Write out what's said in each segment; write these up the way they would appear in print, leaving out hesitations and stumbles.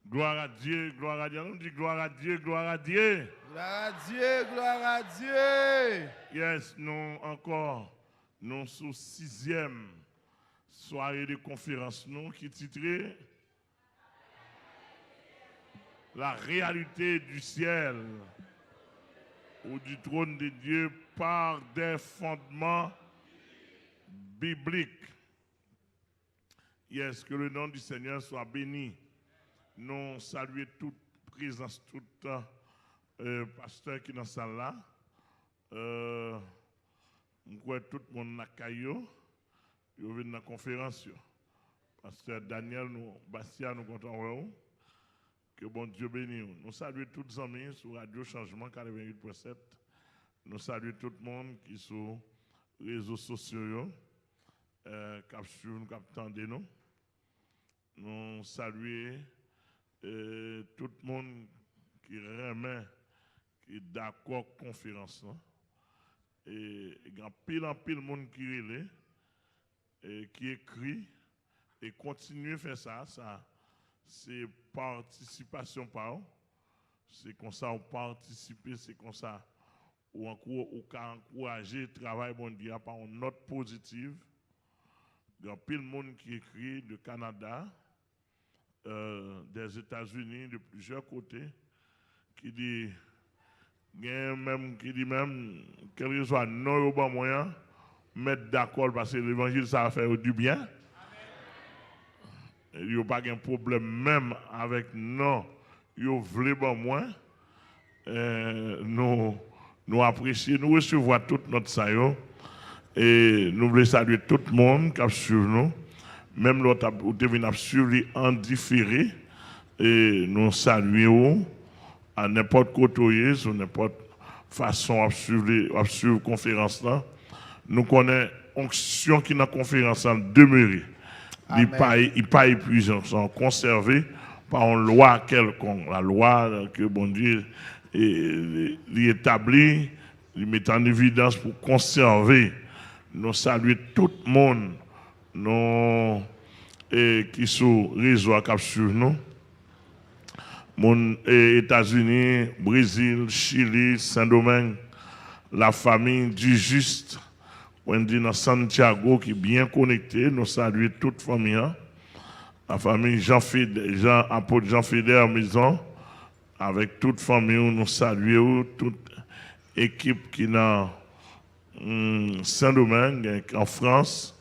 Gloire à Dieu, gloire à Dieu. On dit gloire à Dieu, gloire à Dieu. Gloire à Dieu, gloire à Dieu. Yes, nous encore, nous sous 6e soirée de conférence, nous qui titré La réalité du ciel ou du trône de Dieu par des fondements bibliques. Yes, que le nom du Seigneur soit béni. Nous saluons toute présence, tout pasteur qui est dans la salle là. Nous croyons tout le monde dans Caillou. Ils viennent dans la conférence. Pasteur Daniel, nous, Bastia, nous comptons. Que bon Dieu bénisse. Nous saluons tous les amis sur Radio Changement 88.7. Nous saluons tout le monde qui est sur les réseaux sociaux, qui suivent, qui attendent nous. Nous saluons tout le monde qui remet, qui est d'accord avec la conférence. Et il y a pile en pile monde qui relève, et qui écrit et continue à faire ça. C'est participation par eux. C'est comme ça on participe, c'est comme ça on encourager le travail mondial par une note positive. Il y a pile de monde qui écrit du Canada, des États-Unis, de plusieurs côtés, qui dit même quel que soit non bon moyen, mettre d'accord parce que l'évangile ça va faire du bien. Il n'y a pas de problème même avec non, il voulez bon moins. Nous apprécions, nous recevons tout notre saillot et nous voulons saluer tout le monde qui a suivi nous. Même l'autre qui vient suivre en différé et nous saluons à n'importe côté, sur n'importe façon de suivre la conférence là. Nous connaissons l'onction qui est dans la conférence en demeurer. Il n'est pas épuisant, ils sont conservés par une loi quelconque. La loi que bon Dieu établit, il met en évidence pour conserver. Nous saluons tout le monde qui sont réseau qui suivent nous. États-Unis, Brésil, Chili, Saint-Domingue, la famille du Juste. On dit dans Santiago qui est bien connecté, nous saluons toute famille. La famille apôtre Jean Fédère Maison, avec toute famille, nous saluons toute équipe qui est dans Saint-Domingue, en France,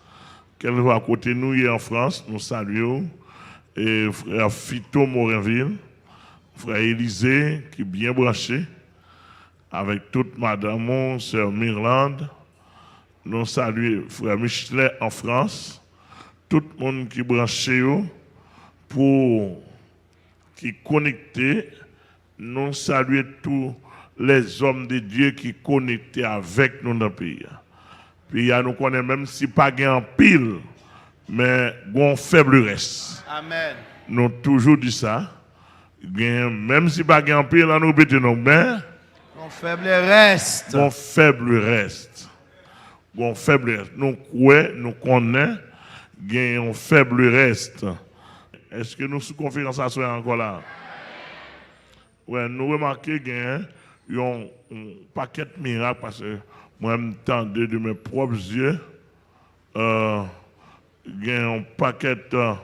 qu'elle va à côté de nous, en France, nous saluons. Et frère Fito Morinville, frère Élisée, qui est bien branché, avec toute madame, sœur Mirlande. Nous saluons frère Michelet en France, tout le monde qui est branché pour qui est connecté. Nous saluons tous les hommes de Dieu qui sont connectés avec nous dans le pays. Puis nous connaissons même si pas en pile, mais un faible reste. Amen. Nous avons toujours dit ça. Même si pas en pile, nous répétons, mais un faible reste. Un faible reste. Bon faible, nous croyons, nous connaissons, il y a un faible reste. Est-ce que nous sous conférence à soi encore là? Oui, nous remarquons qu'il y a un paquet de miracles parce que moi, je m'entendais de mes propres yeux. Il y a un paquet de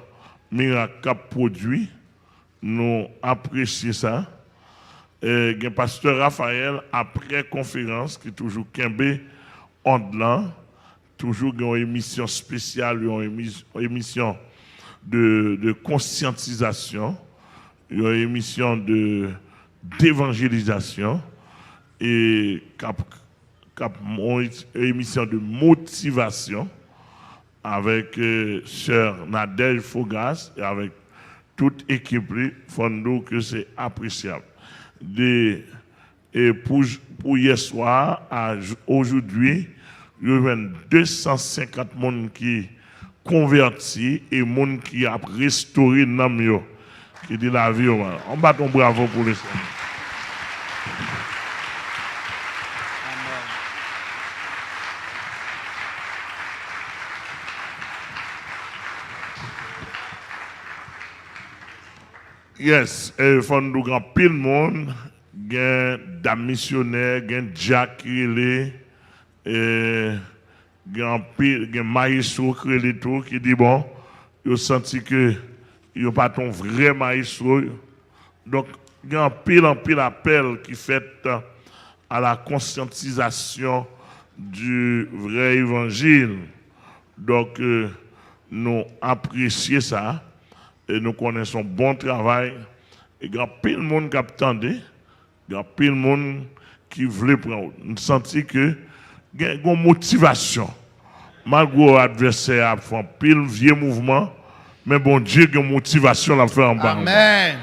miracles produits. Nous apprécions ça. Et il y a un pasteur Raphaël, après conférence, qui est toujours Kembe. Toujours une émission spéciale, une émission de conscientisation, une émission d'évangélisation et une émission de motivation avec sœur Nadège Fogas et avec toute équipe, Fondo, que c'est appréciable. Et pour hier soir, aujourd'hui, il y a 250 personnes qui convertis et monde qui a restauré Namio, qui dit la vie. On bat ton bravo pour les Seigneur. Yes, il faut nous grand pile monde, gen dame missionnaire, gen Jack Krele, gen pile, gen maïsou Krele tout qui dit bon, yo senti que yo pas ton vrai maïsou. Donc, gen en pile appel qui fait à la conscientisation du vrai évangile. Donc, nous apprécions ça et nous connaissons bon travail. Et il y a plein de monde qui attendait, il y a plein de monde qui voulait prendre. Nous sentons que il y a une motivation. Malgré l'adversaire a fait pile vieux mouvement, mais bon Dieu a une motivation à faire en bas. Amen.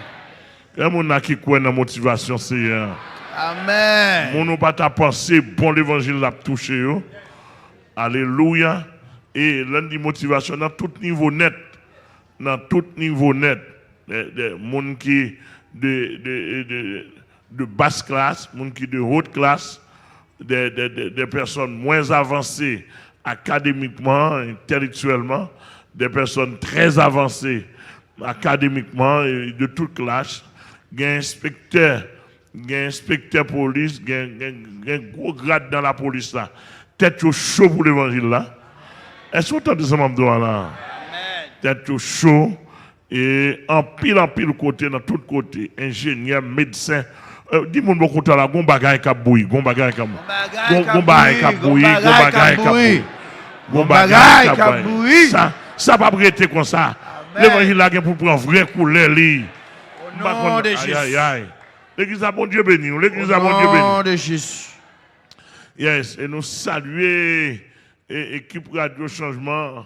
Il y a des gens qui croient dans la motivation, Seigneur. Amen. Mon n'a pas ta pensée, bon l'évangile l'a touché. Yo. Alléluia. Et lundi motivation dans tout niveau net. Dans tout niveau net. Des gens qui de basse classe, des gens qui de haute classe, des personnes moins avancées académiquement, intellectuellement, des personnes très avancées académiquement et de toute classe. Il y a un inspecteur police, il y a un gros grade dans la police là. Tête chaud pour l'évangile là. Est-ce que vous entendez ça, Mamdoua là? Tête chaud et en pile côté, dans tout côté, ingénieur, médecin. Dis-moi bon côté là, gon bagay ka bouille, gon bagay ka bouille. Ça pas prêter comme ça. L'évangile là pour prendre vrai couleur li. Au nom de Jésus. L'église a bon Dieu béni. L'église a bon Dieu béni. Au nom de Jésus. Yes, et nous saluer l'équipe Radio Changement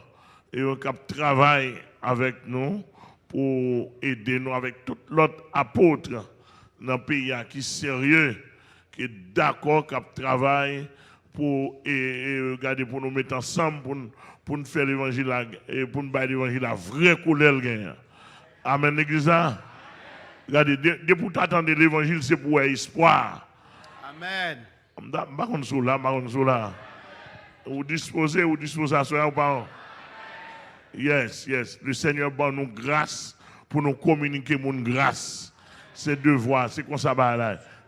et qui travaille avec nous pour aider nous avec tout l'autre apôtre dans le pays qui est sérieux, qui est d'accord, qui travaille pour regarder pour nous mettre ensemble pour nous faire l'évangile et pour nous faire l'évangile à vraie couleur. Amen, l'église. Regardez, depuis t'attendre l'évangile, c'est pour espoir. Amen. Vous disposez à cela ou pas? Yes. Le Seigneur donne nous grâce pour nous communiquer mon grâce. C'est devoir, c'est comme ça.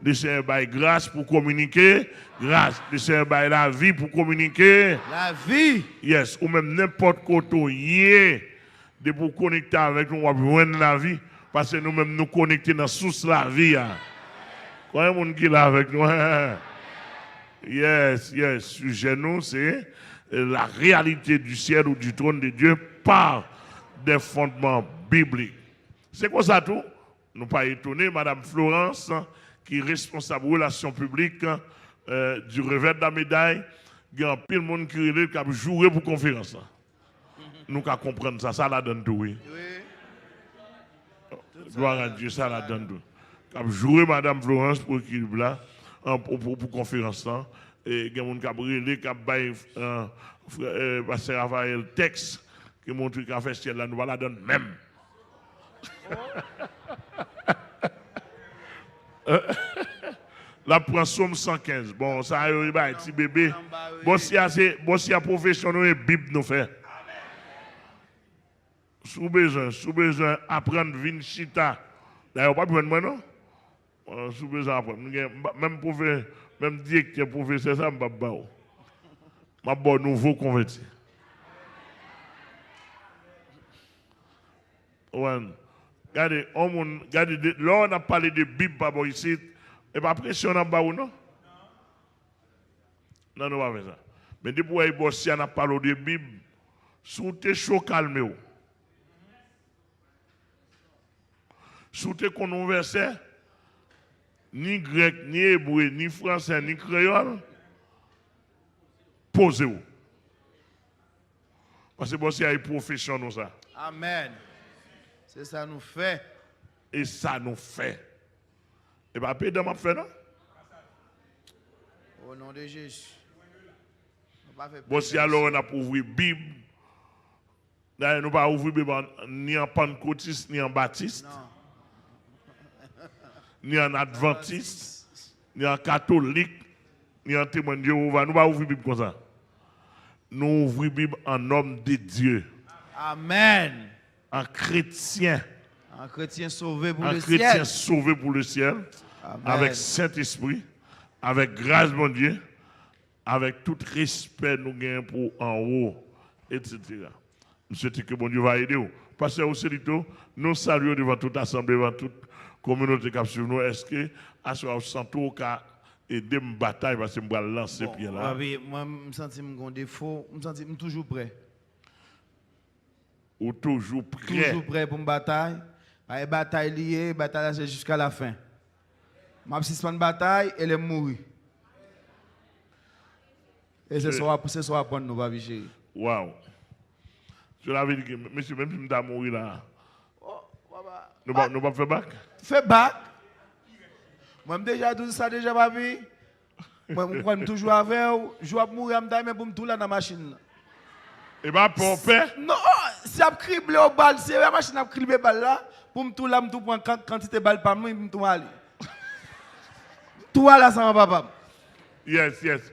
Le Seigneur donne grâce pour communiquer, grâce. Le Seigneur donne la vie pour communiquer. La vie. Yes, ou même n'importe côté, de pour connecter avec nous, on va joindre la vie. Parce que nous-mêmes nous connecter dans source la vie. Quand il y a un monde qui est là avec nous, yes. Sujet nous, c'est la réalité du ciel ou du trône de Dieu par des fondements bibliques. C'est quoi ça tout? Nous pas étonnés, Madame Florence, qui est responsable de relations publiques du revers de la médaille, il y a pile de monde qui a joué pour conférence. Nous qu'à comprendre ça, ça la donne tout, oui. Gloire à Dieu, ça la donne tout. Qui a joué Madame Florence pour équilibre là, pour conférence là. Et il y a des gens qui ont brûlé, qui ont baillé Pasteur Raphaël texte, qui montre qu'il a fait ciel là, nous la donne même. La prend somme 115. Bon, ça a eu un petit bébé. Bon, si y a professionnel et Bible nous fait. Sous besoin apprendre Vinchita. D'ailleurs, pas besoin de moi, non? Sous besoin apprendre. Même directeur professeur, ça m'a pas. Ma bonne nouveau converti. Regardez, là on a parlé de Bible, papa, ici. Et pas pression en bas ou non? Non, pas faire ça. Mais depuis que si on a parlé de Bible, sous tes chaud calme. Sous tes verset, ni grec, ni hébreu, ni français, ni créole, posez-vous. Parce que si il y a une profession dans ça. Amen. C'est ça nous fait. Et ça nous fait. Et bien, après, demain, fait, non? Au nom de Jésus. Bon, si alors on a pour ouvrir la Bible, nous ne pouvons pas ouvrir la Bible ni en pentecôtiste, ni en baptiste, ni en adventiste, ni en catholique, ni en témoin de Jéhovah. Nous ne pouvons pas ouvrir la Bible comme ça. Nous ouvrons la Bible en homme de Dieu. Amen. En chrétien. Un chrétien sauvé pour Un le chrétien ciel. sauvé pour le ciel, Amen. avec Saint-Esprit, avec grâce de Dieu, avec tout respect nous gagnons pour en haut, etc. Monsieur, que bon Dieu va aider vous. Pasteur Ocelito, nous saluons devant toute assemblée, devant toute communauté qui suit nous. Est-ce que, à ce moment-là, vous aider me bataille parce que je vais lancer pied là? Oui, moi, je me sens mon défaut, je me sens toujours prêt. Ou toujours prêt? Toujours prêt pour une bataille. Une bataille liée, bataille c'est jusqu'à la fin. Ma si une bataille, elle est mourir. Et c'est ça pour nous, va chérie. Waouh! Je l'avais dit que, monsieur, même si je suis mourir là, nous ne pas faire bac? Fais bac. Moi, je déjà tout ça, déjà, ma vie. Moi, je prends toujours avec vous. Je vais mourir, je vais me tout là dans la machine. Et bien, pour père? Non, si je crible au bal, c'est la machine à cribler balle là, pour me tout là, je prends quantité de balle par moi, je me tout aller. Tout là, ça va papa. Yes, yes.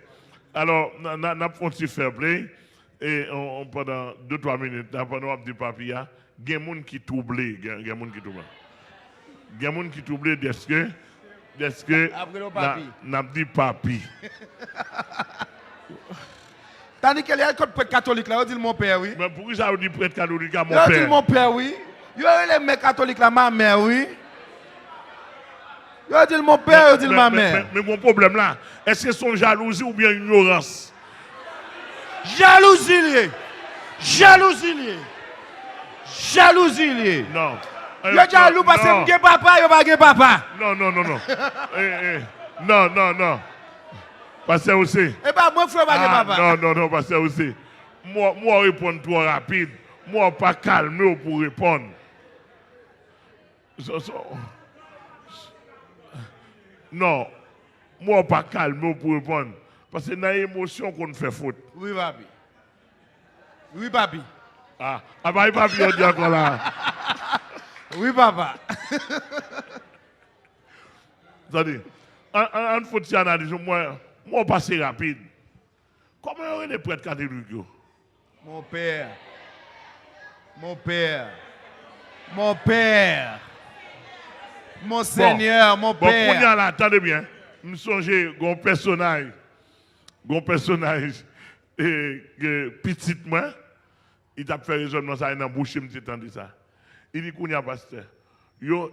Alors, nous avons fait un petit fair play. Et pendant 2-3 minutes, pendant un petit papier, il y a des gens qui troublent. Il y a des gens qui troublent. Il y a des gens qui troublent est-ce que après le papi. N'a dit papi. Tandis qu'il y a un code prêtre catholique là, on dit mon père, oui. Mais pourquoi ça vous dit prêtre catholique à mon On dit père? mon père, oui. Il y a les mecs catholiques là, ma mère, oui. Il dit mon père, il dit ma mère. Mais mon problème là, est-ce que c'est son jalousie ou bien ignorance? Jalousie. Jalousie. Jalousie. Non. Yo jaloux parce que m'gè papa, yo pas gè papa. Non. Non. Parce que aussi. Et pas moi frère pas gè papa. Non, parce que aussi. Moi répondre trop rapide. Moi pas calmer pour répondre. Non. Moi pas calmer pour répondre. Parce que dans l'émotion qu'on fait faute. Oui, papi. Oui, papi. Ah, papi, on dit encore là. Oui, papa. C'est-à-dire, en faut que analyse, moi, passer rapide. Comment on est prêtre catholique? Mon père. Mon père. Mon père. Mon Seigneur, mon père. Bon, là, attendez bien. Je me songe un personnage. Petit moi. Il a fait raisonnement ça dans la bouche, je me dit ça. Il dit qu'on y a pasteur. Il y a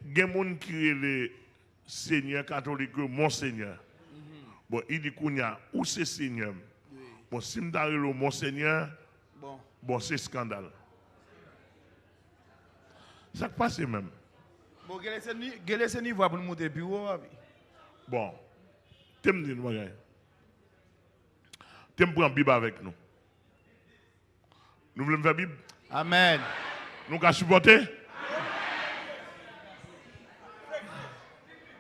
des gens qui est le Seigneur catholique, mon Seigneur. Bon, il dit qu'on y a où c'est Seigneur. Bon, si je suis mon Seigneur, bon c'est scandale. Ça passe même. Bon, quel est ce niveau pour nous monter plus haut? Bon, tu me dis, tu me prends la Bible avec nous. Nous voulons faire la Bible? Amen. Nous allons supporter?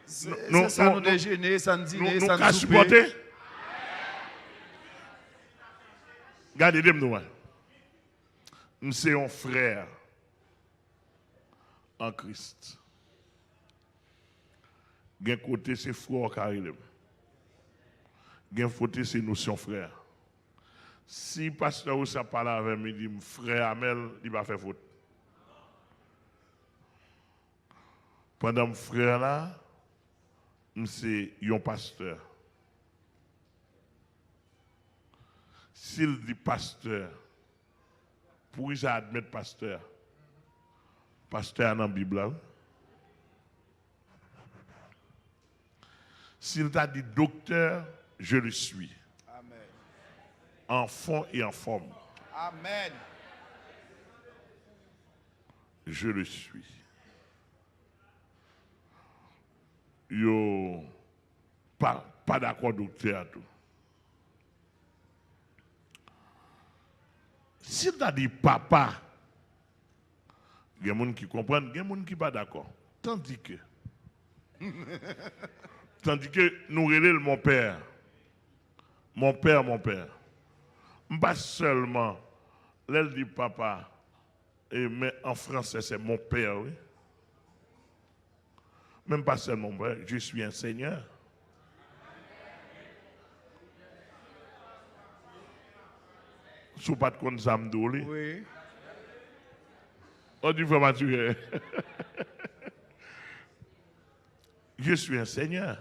C'est ça nous déjeuner, ça nous dîner, ça nous allons supporter? Regardez-moi. Nous sommes un frère en Christ. D'un côté, c'est frère Karilem. D'un côté, c'est nous sommes frères. Si le pasteur ou ça parle avec moi, il dit frère Amel, il va faire faute. Pendant que frère là, c'est un pasteur. S'il dit pasteur, pour ça admettre pasteur, pasteur dans la Bible là. S'il t'a dit docteur, je le suis. Amen. En fond et en forme. Amen. Je le suis. Yo, pas d'accord docteur à tout. S'il t'a dit papa, il y a des gens qui comprennent, il y a des gens qui ne sont pas d'accord. Tandis que nous relèvons mon père. Mon père. Pas seulement, elle dit papa, mais en français c'est mon père, oui. Même pas seulement mon père, je suis un Seigneur. Sous pas de compte Zamdouli. Oui. On dit maturé. Je suis un Seigneur.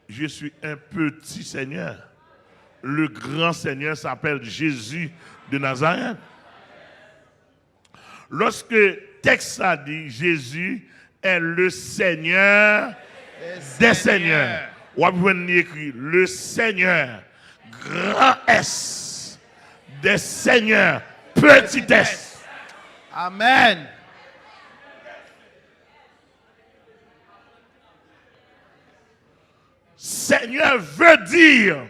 Je suis un petit Seigneur. Le grand Seigneur s'appelle Jésus de Nazareth. Lorsque le texte a dit Jésus est le Seigneur des Seigneurs. On peut écrit le Seigneur, grand S, des Seigneurs, petit S. Amen. Seigneur veut dire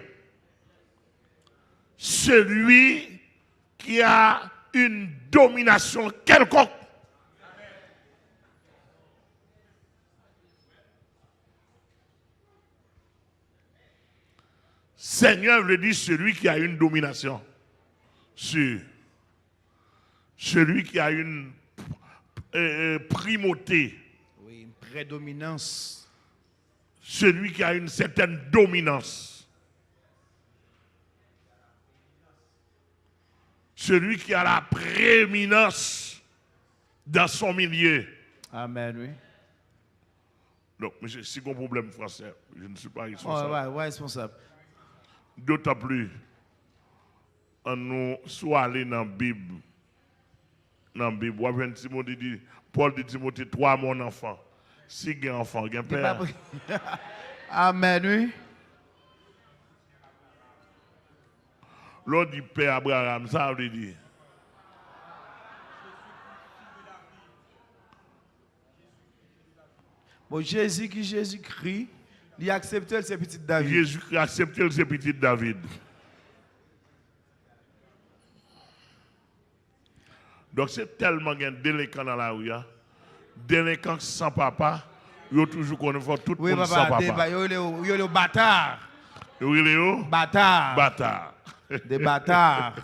celui qui a une domination quelconque. Seigneur veut dire celui qui a une domination sur celui qui a une primauté. Oui, une prédominance. Celui qui a une certaine dominance. Celui qui a la prééminence dans son milieu. Amen, oui. Donc, monsieur, si j'ai un problème français, je ne suis pas responsable. Ouais, responsable. D'autant plus, on nous soit allé dans la Bible. Dans la Bible, Timothée dit, Paul dit Timothée, toi mon enfant. Si il y a un enfant, il y a un père. Amen, oui. L'autre dit père Abraham, ça veut dire. Bon, Jésus-Christ, il a accepté ses petits David. Jésus a accepté ses petits David. Donc c'est tellement un délinquant dans la rue. Délinquant sans papa, il y a toujours qu'on fait tout le monde sans papa. Il y a le bâtard. Il y a bâtard. Bâtard. Des bâtards.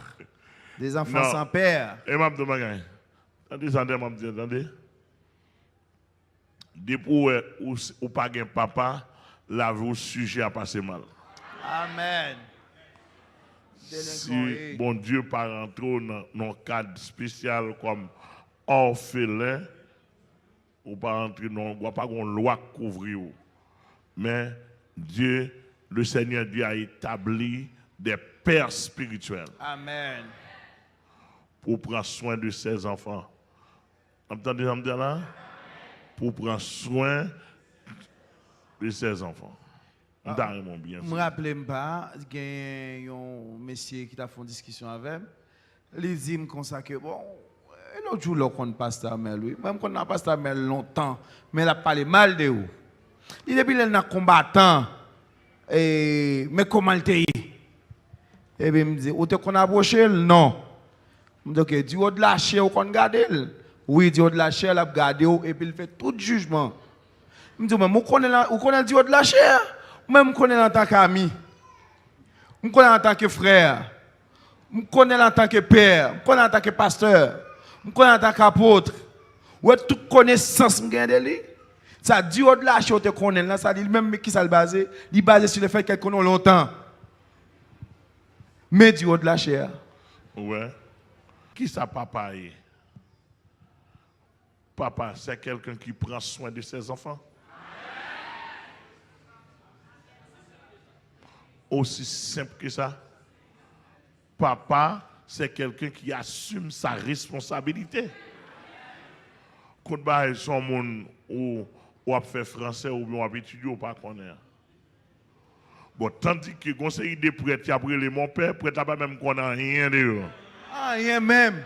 Des enfants Non. sans père. Et m'a demandé, attendez. Depuis où pas de papa, la vie au sujet a passé mal. Amen. Si bon Dieu pas rentré dans un cadre spécial comme orphelin, ou pas rentrer dans pas une loi couvrir. Mais Dieu, le Seigneur Dieu a établi des pères spirituels. Amen. Pour prendre soin de ses enfants. Entendez là? Pour prendre soin de ses enfants. Je me rappelle pas, il y a un monsieur qui a fait une discussion avec moi. Il dit comme ça que bon, l'autre jour, là, qu'on pasteur Mel, lui, même qu'on a pasteur Mel longtemps, mais il a parlé mal de vous. Il depuis il est combattant, mais comment il était? Et bien, il me dit, ou te qu'on approché? Non. Je me dis, ok, Dieu de la chair, ou qu'on garde? Oui, Dieu de la chair, il a gardé, et puis il fait tout jugement. Je me dis, mais vous connaissez Dieu de la chair? Même je connais en tant qu'ami, je connais en tant que frère, je connais en tant que père, je connais en tant que pasteur, je connais en tant qu'apôtre. Ouais, toute connaissance que j'ai de lui. Ça dit au de la chose te connaît là, ça dit même qui ça le basé, il basé sur le fait qu'elle connaît longtemps. Mais du haut de la chair. Ouais. Qui ça papa est? Papa, c'est quelqu'un qui prend soin de ses enfants. Aussi simple que ça. Papa, c'est quelqu'un qui assume sa responsabilité. Quand il son monde ou a fait français ou bien a étudié ou pas connaître. Bon, tandis que conseil de prêtre après les mon père, prêtre là pas même qu'on a rien de eux. Ah, rien même.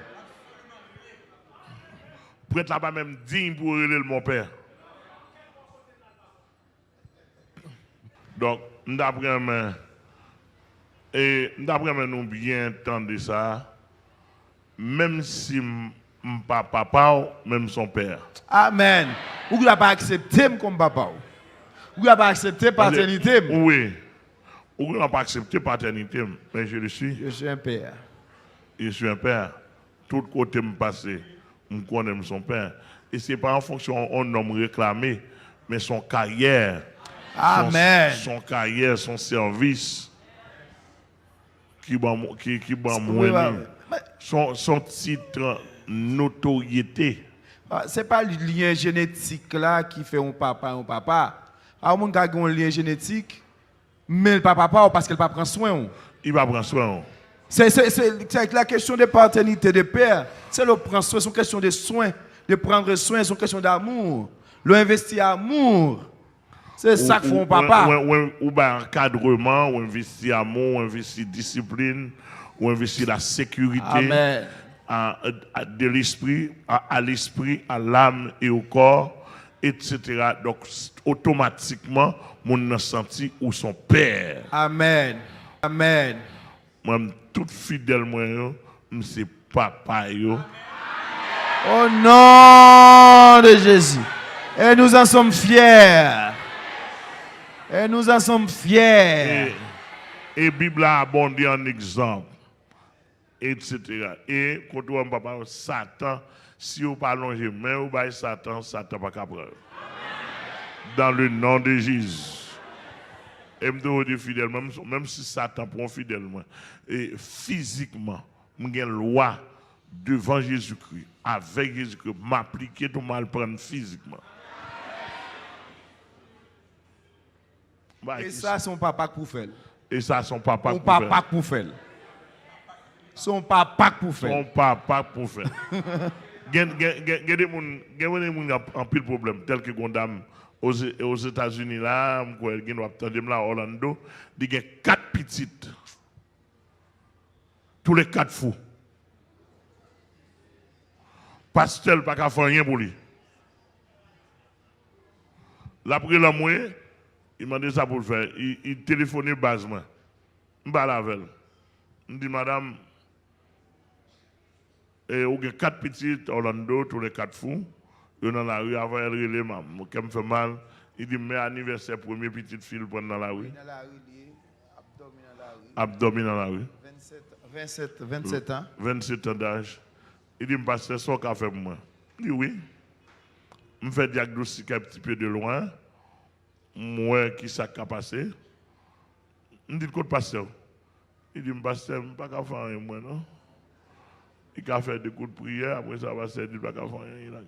Prêtre là pas même digne pour relayer mon père. Donc, d'après moi, nous bien entendre ça, même si mon papa, même son père. Amen. Ou vous n'avez pas accepté comme papa. Vous n'avez pas accepté paternité. Oui. Ou n'avez pas accepté paternité, mais je le suis. Je suis un père. Je suis un père. Tout côté me passer, je connais son père. Et ce n'est pas en fonction d'un homme réclamé, mais son carrière. Amen. Son carrière, son service. Qui oui, son titre notoriété. Ce n'est pas le lien génétique là qui fait un papa. Alors, mon gars a un lien génétique, mais le papa pas parce qu'il ne prend pas soin. Il va prendre soin. C'est la question de paternité de père. C'est le prendre soin, c'est une question de soin, de prendre soin, c'est une question d'amour. Le investir amour. C'est ça que font papa. Ou bien encadrement, ou investir amour, ou investir discipline, ou investir la sécurité. Amen. De l'esprit, à l'esprit, à l'âme et au corps, etc. Donc, automatiquement, mon a senti ou son père. Amen. Amen. Moi, tout fidèle, moi, c'est papa. Yo. Au nom de Jésus. Et nous en sommes fiers. Et nous en sommes fiers. Et la Bible a abondé en exemple. Etc. Et quand on papa Satan, si on pas longer main ou bail Satan, Satan pas capable. Dans le nom de Jésus. Et me dire fidèle, même si Satan prend fidèlement, et physiquement, j'ai une loi devant Jésus-Christ, avec Jésus-Christ, m'appliquer tout mal prendre physiquement. Et ça, son papa pour faire. Et ça, son papa pour faire. Son papa pour faire. Son papa pour faire. Son papa pour faire. Il y a des gens en pile problème, tel que Gondam aux États-Unis, là, il y a Orlando, il y a 4 petites. Tous les 4 fous. Pasteur n'a pas faire rien pour lui. L'après la moyenne, il m'a dit ça pour le faire. Il téléphonait basement. Je parle avec elle. Je dis, madame, il y a 4 petites Orlando, tous les 4 fous. Ils sont dans la rue avant elle relève, qui me fait mal. Il dit, mais anniversaire, première petite fille prendre dans la rue. Abdomen dans la rue. 27 ans. 27 ans d'âge. Il dit, je passe son café pour moi. Je dis, oui. Je fais diagnostic un petit peu de loin. Moi, qui ça a passé. Je dis, quoi de pasteur? Il dit, je passe, je ne peux pas faire rien, moi, non? Il a fait des coups de prière, après ça va se dire, je ne peux pas faire rien.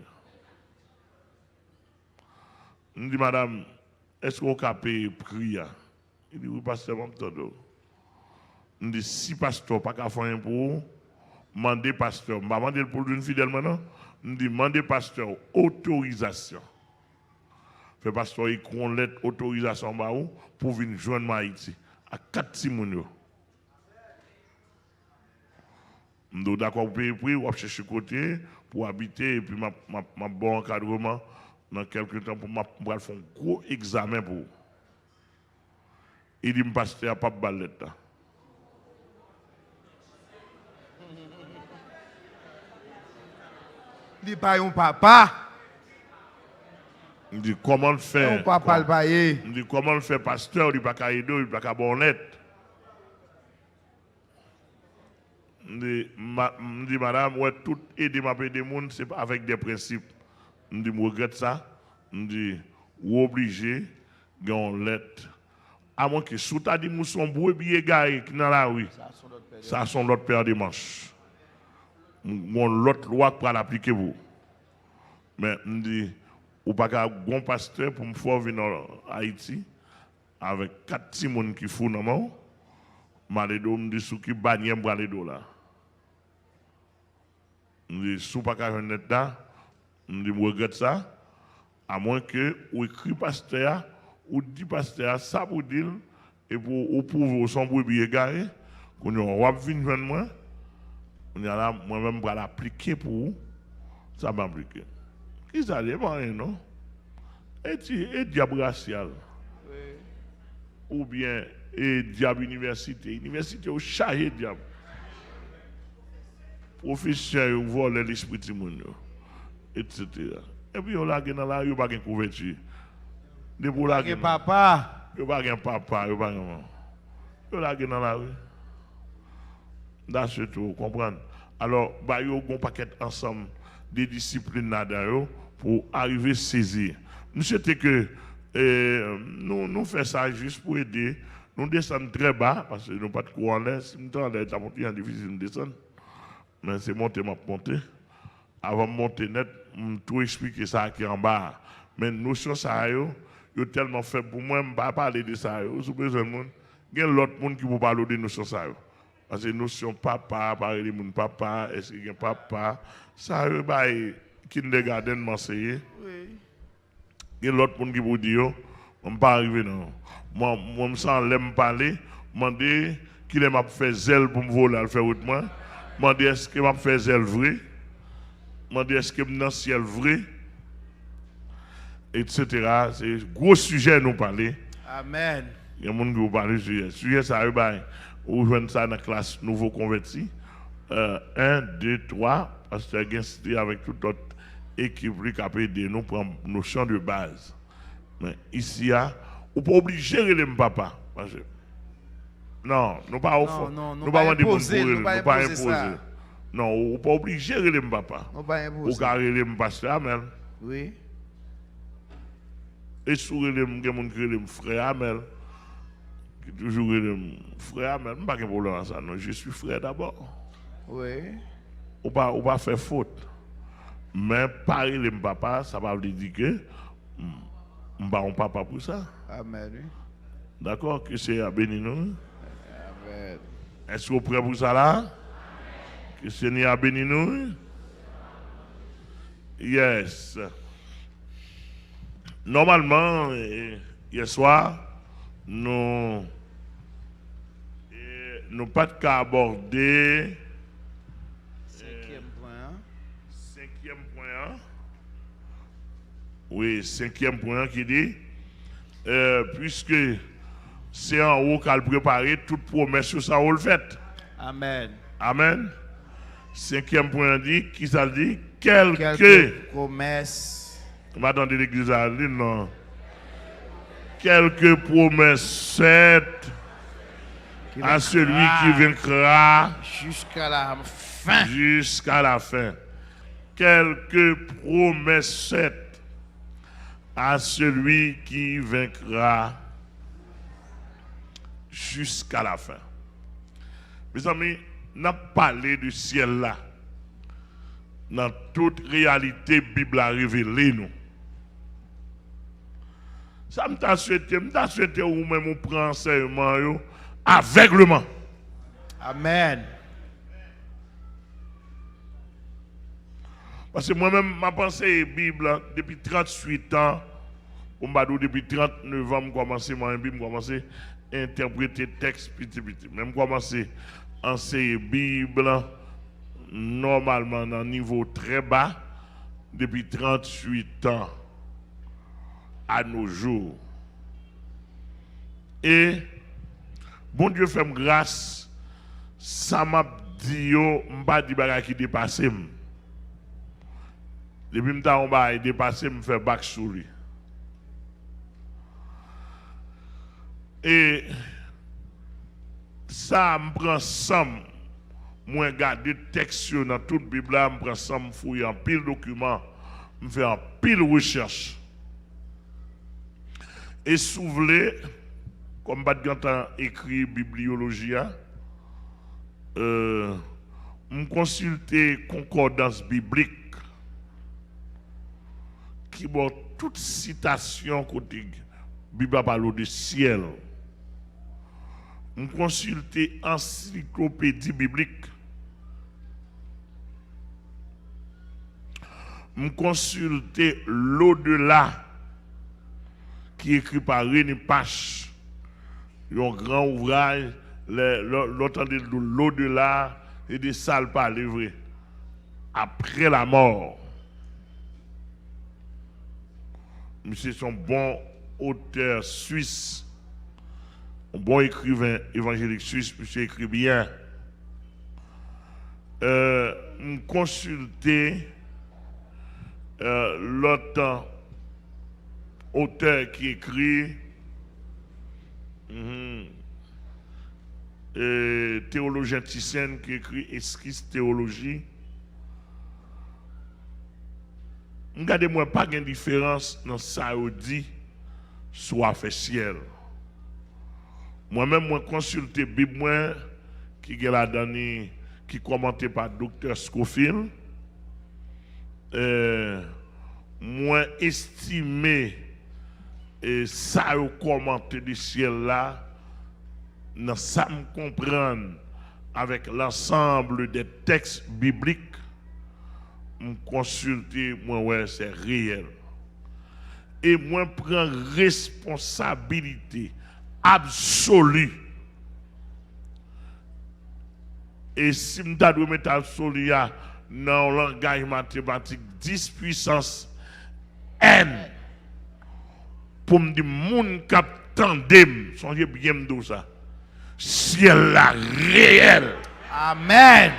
Je dis, madame, est-ce qu'on peut payer prière? Il dit, oui, pasteur, je m'entends. Je dis, si pasteur n'a pas faire rien pour vous, demandez pasteur. Je ne vais pas demander pour une fidèle maintenant. Je dis, demandez pasteur autorisation. Fait pasteur écrit une lettre autorisation pour venir joindre Haïti à 4 Simounio. Je suis d'accord pour payer prix, ou chercher côté pour habiter et puis ma bon encadrement dans quelques temps pour faire un gros examen pour vous. Il dit, pasteur, pas de balette. Il dit, pas un papa. Il dit, comment le faire? Un papa le payer. Il dit, comment le faire, pasteur? Il dit, pas qu'à aider, il dit, pas qu'à bonnette. Je dis, madame, ouais, tout aider ma paix des monde, c'est avec des principes. Je dis, je regrette ça. Je dis, ou obligé, de lettre. À moins que sous ta dit, nous sommes brebis gars qui dans la rue. Ça sont l'autre paire de manches. Mon l'autre loi pour l'appliquer vous. Mais je dis, ou pas qu'un bon pasteur pour me faire venir en Haïti avec 4 personnes qui font dans mon. Malédo me dit, sous qui bagne m'bralédo là. Je dis, sous pas qu'à un net là, je dis, je regrette ça. À moins que, ou écrit pasteur, ou dit pasteur, ça pour dire, et pour prouver son brebis égaré, qu'on va venir joindre moi, on a là, moi-même, pour l'appliquer pour vous, ça m'a appliqué. Qui ça n'est pas rien, non? Et diable racial. Ou bien, et diable université. Université, au chargé diable. Professeur, vous volez l'esprit de monde, etc. Et puis, on l'a dans la rue, il n'y a pas de couverture. Il n'y a pas papa. Il n'y a pas de papa, il n'y a pas de maman. Il y a dans la rue. C'est tout, comprendre. Alors, il y a un paquet ensemble de disciplines là-dedans pour arriver à saisir. Nous souhaitons que nous faisons ça juste pour aider. Nous descendons très bas parce que nous n'avons pas de courant en l'air. Si nous sommes en l'air, c'est difficile de descendre. Mais c'est monter, monter. avant de monter net, tout expliquer ça qui est en bas. Mais notion ça yo tellement fait pour moi, je ne pas parler de ça. Si vous avez besoin, il y a l'autre monde qui vous parle de notion ça. Parce que notion papa, parler de mon papa, est-ce qu'il y a papa, ça yo kindergarten m'enseigner. Oui. Il y a l'autre monde qui vous dit on ne pas arriver non. Moi me sens l'aime parler, demander qu'il m'a fait zèle pour me voler, le faire autre moi. Demander est-ce qu'il m'a fait zèle vrai? Demander est-ce qu'il m'a ciel vrai? Etc. C'est un gros sujet nous parler. Amen. Il y a des gens qui vous parlent de sujet. Sujet, ça arrive, vous jouez ça dans la classe nouveau converti. 1, 2, 3, parce que c'est avec toute notre équipe qui a aidé nous pour nos champs de base. Mais ici, vous pas obligé de gérer papa. Non, nous pas au fond. Nous pas imposer. Nous pas imposer. Non, vous pas obligé de gérer papa. Nous pas imposer. Vous pouvez gérer pasteur Amel. Oui. Et sourire les gens qui ont frère Amel, qui toujours frère Amel, pas de problème à ça. Non, je suis frère d'abord. Oui. On pas faire faute. Mais parler de papa, ça va veut dire que on pas un papa pour ça. Amen. Oui. D'accord, que c'est à béni nous. Amen. Est-ce que vous êtes prêts pour ça là? Que c'est à béni nous. Yes. Normalement, hier soir, nous pas de cas aborder. Cinquième point. Oui, cinquième point qui dit, puisque c'est en haut qu'elle préparer toute promesse sur ça, on le fait. Amen. Amen. Cinquième point dit, qui ça dit? Quelques promesses. Madame de l'église a dit non. Quelques promesses faites à celui qui vaincra jusqu'à la fin. Jusqu'à la fin. Quelques promesses faites à celui qui vaincra jusqu'à la fin. Mes amis, nous avons parlé du ciel là. Dans toute réalité, la Bible a révélé nous. Ça m'a souhaité ou même on prend enseignement aveuglement. Amen. Parce que moi-même, ma pensée Bible depuis 38 ans, depuis 39 ans, je commence à Bible, je commence à interpréter texte petit. Même commencer à enseigner Bible normalement dans un niveau très bas depuis 38 ans à nos jours. Et bon Dieu fait grâce, ça m'a dit yo m'pa di bagay qui dépasse m. Depuis m'ta on ba dépassé me fait bac sur lui. Et ça me prend somme. Moi, garder texte dans toute la Bible, je prends ça, je fouille en pile documents, je fais en pile recherche. Et si vous voulez, comme je écrit bibliologie, je consulte concordance biblique qui a toute citation côté Bible parle du ciel. Je consulte encyclopédie biblique. Je consulte l'au-delà qui est écrit par René Pache. Un grand ouvrage, l'autre de l'au-delà et des salles par livrées. Après la mort. Monsieur son bon auteur suisse, un bon écrivain évangélique suisse, monsieur écrit bien. Consulter l'autre auteur qui écrit théologien Thyssen qui écrit Esquisse théologie. Regardez-moi pas de différence dans ça dit soit fait ciel. Moi-même, moi consulté Bible qui est la dernière qui commenté par Dr. Scofield. moins estimé et ça au commenté du ciel là, dans ça me comprendre avec l'ensemble des textes bibliques, me consulter, moi ouais c'est réel. Et moi prends responsabilité absolue. Et si je dois mettre absolue dans le langage mathématique 10 puissance n pour me dire moun k'ap tandem, songez bien me ça. Ciel là réel. Amen.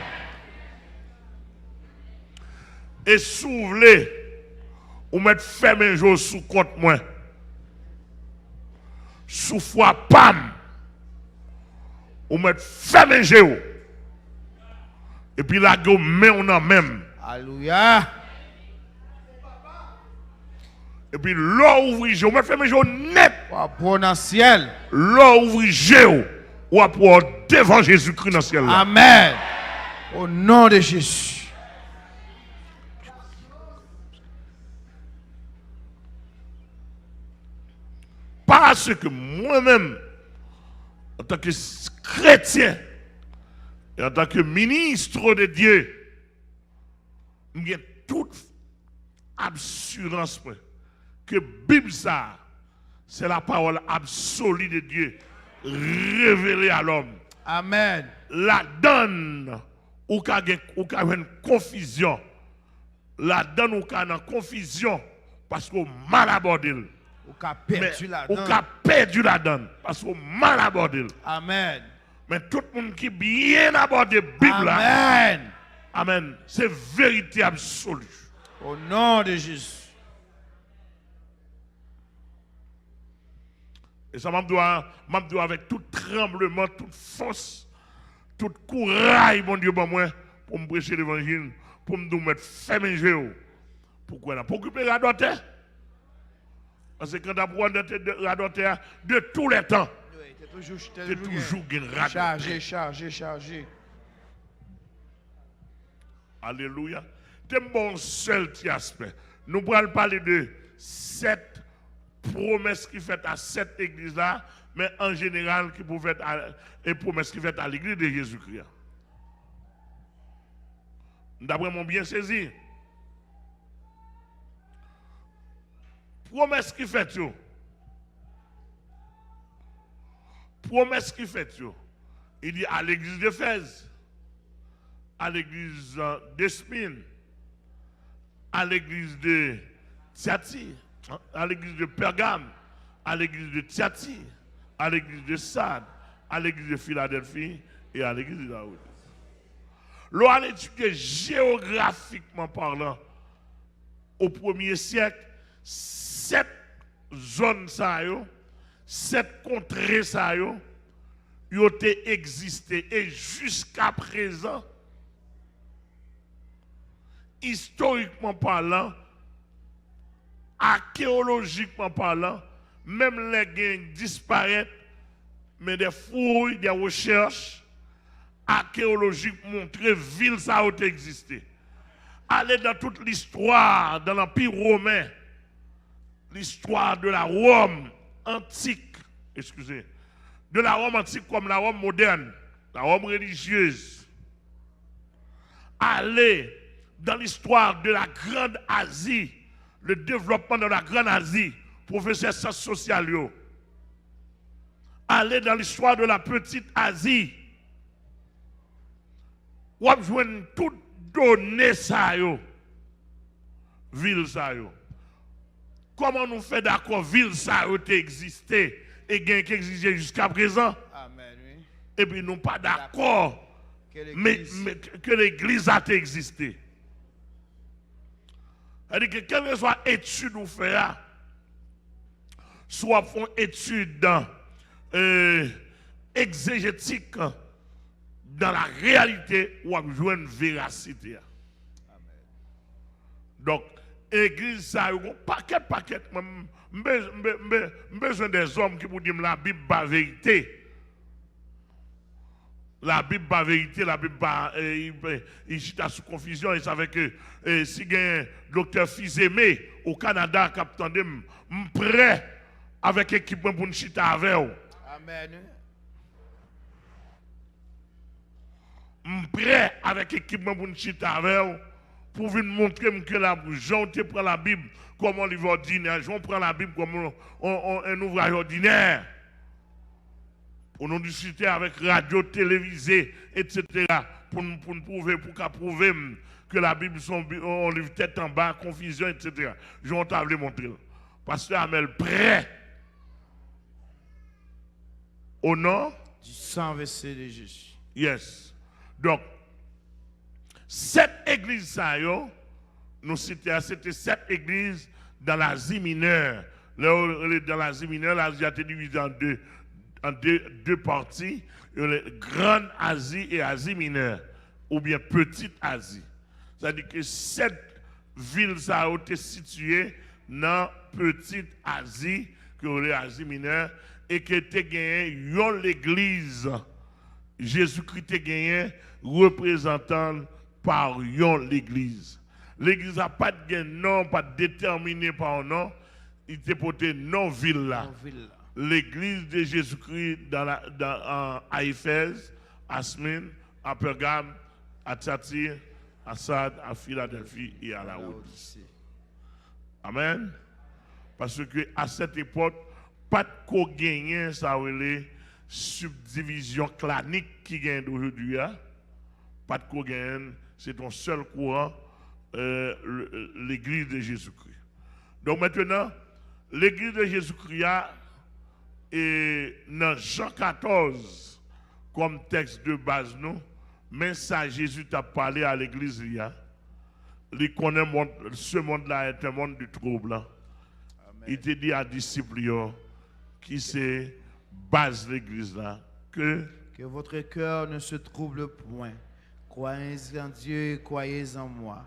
Et s'ouvrir ou mettre ferme jour sous compte moi. Sous foi pam. Ou mettre ferme jour. Et puis là go met on en même. Alléluia. Et puis l'eau ouvre jour, mettre ferme jour net. Pour dans le ciel. L'eau ouvre jour ou pour devant Jésus-Christ dans le ciel là. Amen. Au nom de Jésus. Parce que moi-même, en tant que chrétien, et en tant que ministre de Dieu, j'ai toute assurance que Bible ça, c'est la parole absolue de Dieu révélée à l'homme. Amen. La donne ou qu'a une confusion. La donne ou qu'a une confusion parce qu'on mal abordé. Ou qu'a perdu la donne. Ou qu'a perdu la donne parce qu'on mal abordé. Amen. Mais tout le monde qui bien abordé la Bible, Amen. Amen, c'est vérité absolue. Au nom de Jésus. Et ça m'a dit avec tout tremblement, toute force, tout courage, mon Dieu, pour moi, pour me prêcher l'évangile, pour me mettre fermé géo. Pourquoi? Pour occuper la doteur. Parce que quand on prend la doteur de tous les temps, c'est toujours une radoteur. Chargé. Alléluia. C'est un bon seul petit aspect. Nous pourrons parler de 7 promesses qui fait à cette église-là, mais en général, qui pouvaient être les promesses qui fait à l'église de Jésus-Christ. D'après mon bien saisi. Promesse qui fait tout. Promesse qui fait tout. Il dit à l'église d'Éphèse, à l'église d'Esmine, à l'église de Thyatire, à l'église de Pergame, à l'église de Thyatire, à l'église de Sardes, à l'église de Philadelphie et à l'église de Laodicée. L'on a étudié géographiquement parlant au 1er siècle, 7 zones, 7 contrées, ils ont existé et jusqu'à présent, historiquement parlant, archéologiquement parlant, même les gangs disparaissent, mais des fouilles, des recherches archéologiques montrent que ville ça a existé. Allez dans toute l'histoire, dans l'Empire romain, l'histoire de la Rome antique, de la Rome antique comme la Rome moderne, la Rome religieuse. Allez dans l'histoire de la Grande Asie, le développement de la Grande Asie, professeur sciences sociales. Allez dans l'histoire de la Petite Asie. Vous avez besoin toutes données ça ville ça Comment nous fait d'accord ville ça existé et gain qui existait jusqu'à présent? Amen, oui. Et puis nous pas d'accord mais que l'église a existé. C'est-à-dire que quelle que soit étude ou fait, soit font étude exégétique, dans la réalité, ou à jouer une véracité. Amen. Donc, l'église, ça a un paquet, besoin des hommes qui vous disent la Bible, la vérité. La Bible pas vérité, la Bible pas il chita sous confusion. Il savait que si il y a un docteur Fils-Aimé au Canada qui attendait, prêt avec équipement pour nous chita avec vous. Amen. Prêt avec équipement pour nous chita avec vous. Pour vous montrer que la gens prend la Bible comme un livre ordinaire. Je prends la Bible comme un ouvrage ordinaire. Pour nous discuter avec radio, télévisée, etc. Pour nous prouver, que la Bible est un livre tête en bas, confusion, etc. Je vais t'avouer montrer. Pasteur Amel, prêt au nom du sang versé de Jésus. Yes. Donc, cette église, ça, nous citons, c'était cette église dans l'Asie mineure. Dans l'Asie mineure, l'Asie a été divisée en deux parties, Grande Asie et Asie mineure, ou bien Petite Asie. C'est-à-dire que cette ville ça a été située dans Petite Asie, que l'Asie mineure, et qui était gagné l'église. Jésus-Christ était gagné représentant par l'église. L'église n'a pas de nom, pas déterminé par un nom, il était porté non-ville là. L'église de Jésus-Christ à Éphèse, à Smyrne, à Pergame, à Thyatire, à Sardes, à Philadelphie et à Laodicée. Amen. Parce que à cette époque, pas de co-gagnant, ça les subdivision clanique qui gagne d'aujourd'hui. Pas de co-gagnant, c'est ton seul courant, l'église de Jésus-Christ. Donc maintenant, l'église de Jésus-Christ et dans Jean 14, comme texte de base, nous, mais ça, Jésus t'a parlé à l'église. Il connaît ce monde-là est un monde du trouble. Amen. Il te dit à disciples qui c'est base l'église là que votre cœur ne se trouble point. Croyez en Dieu et croyez en moi.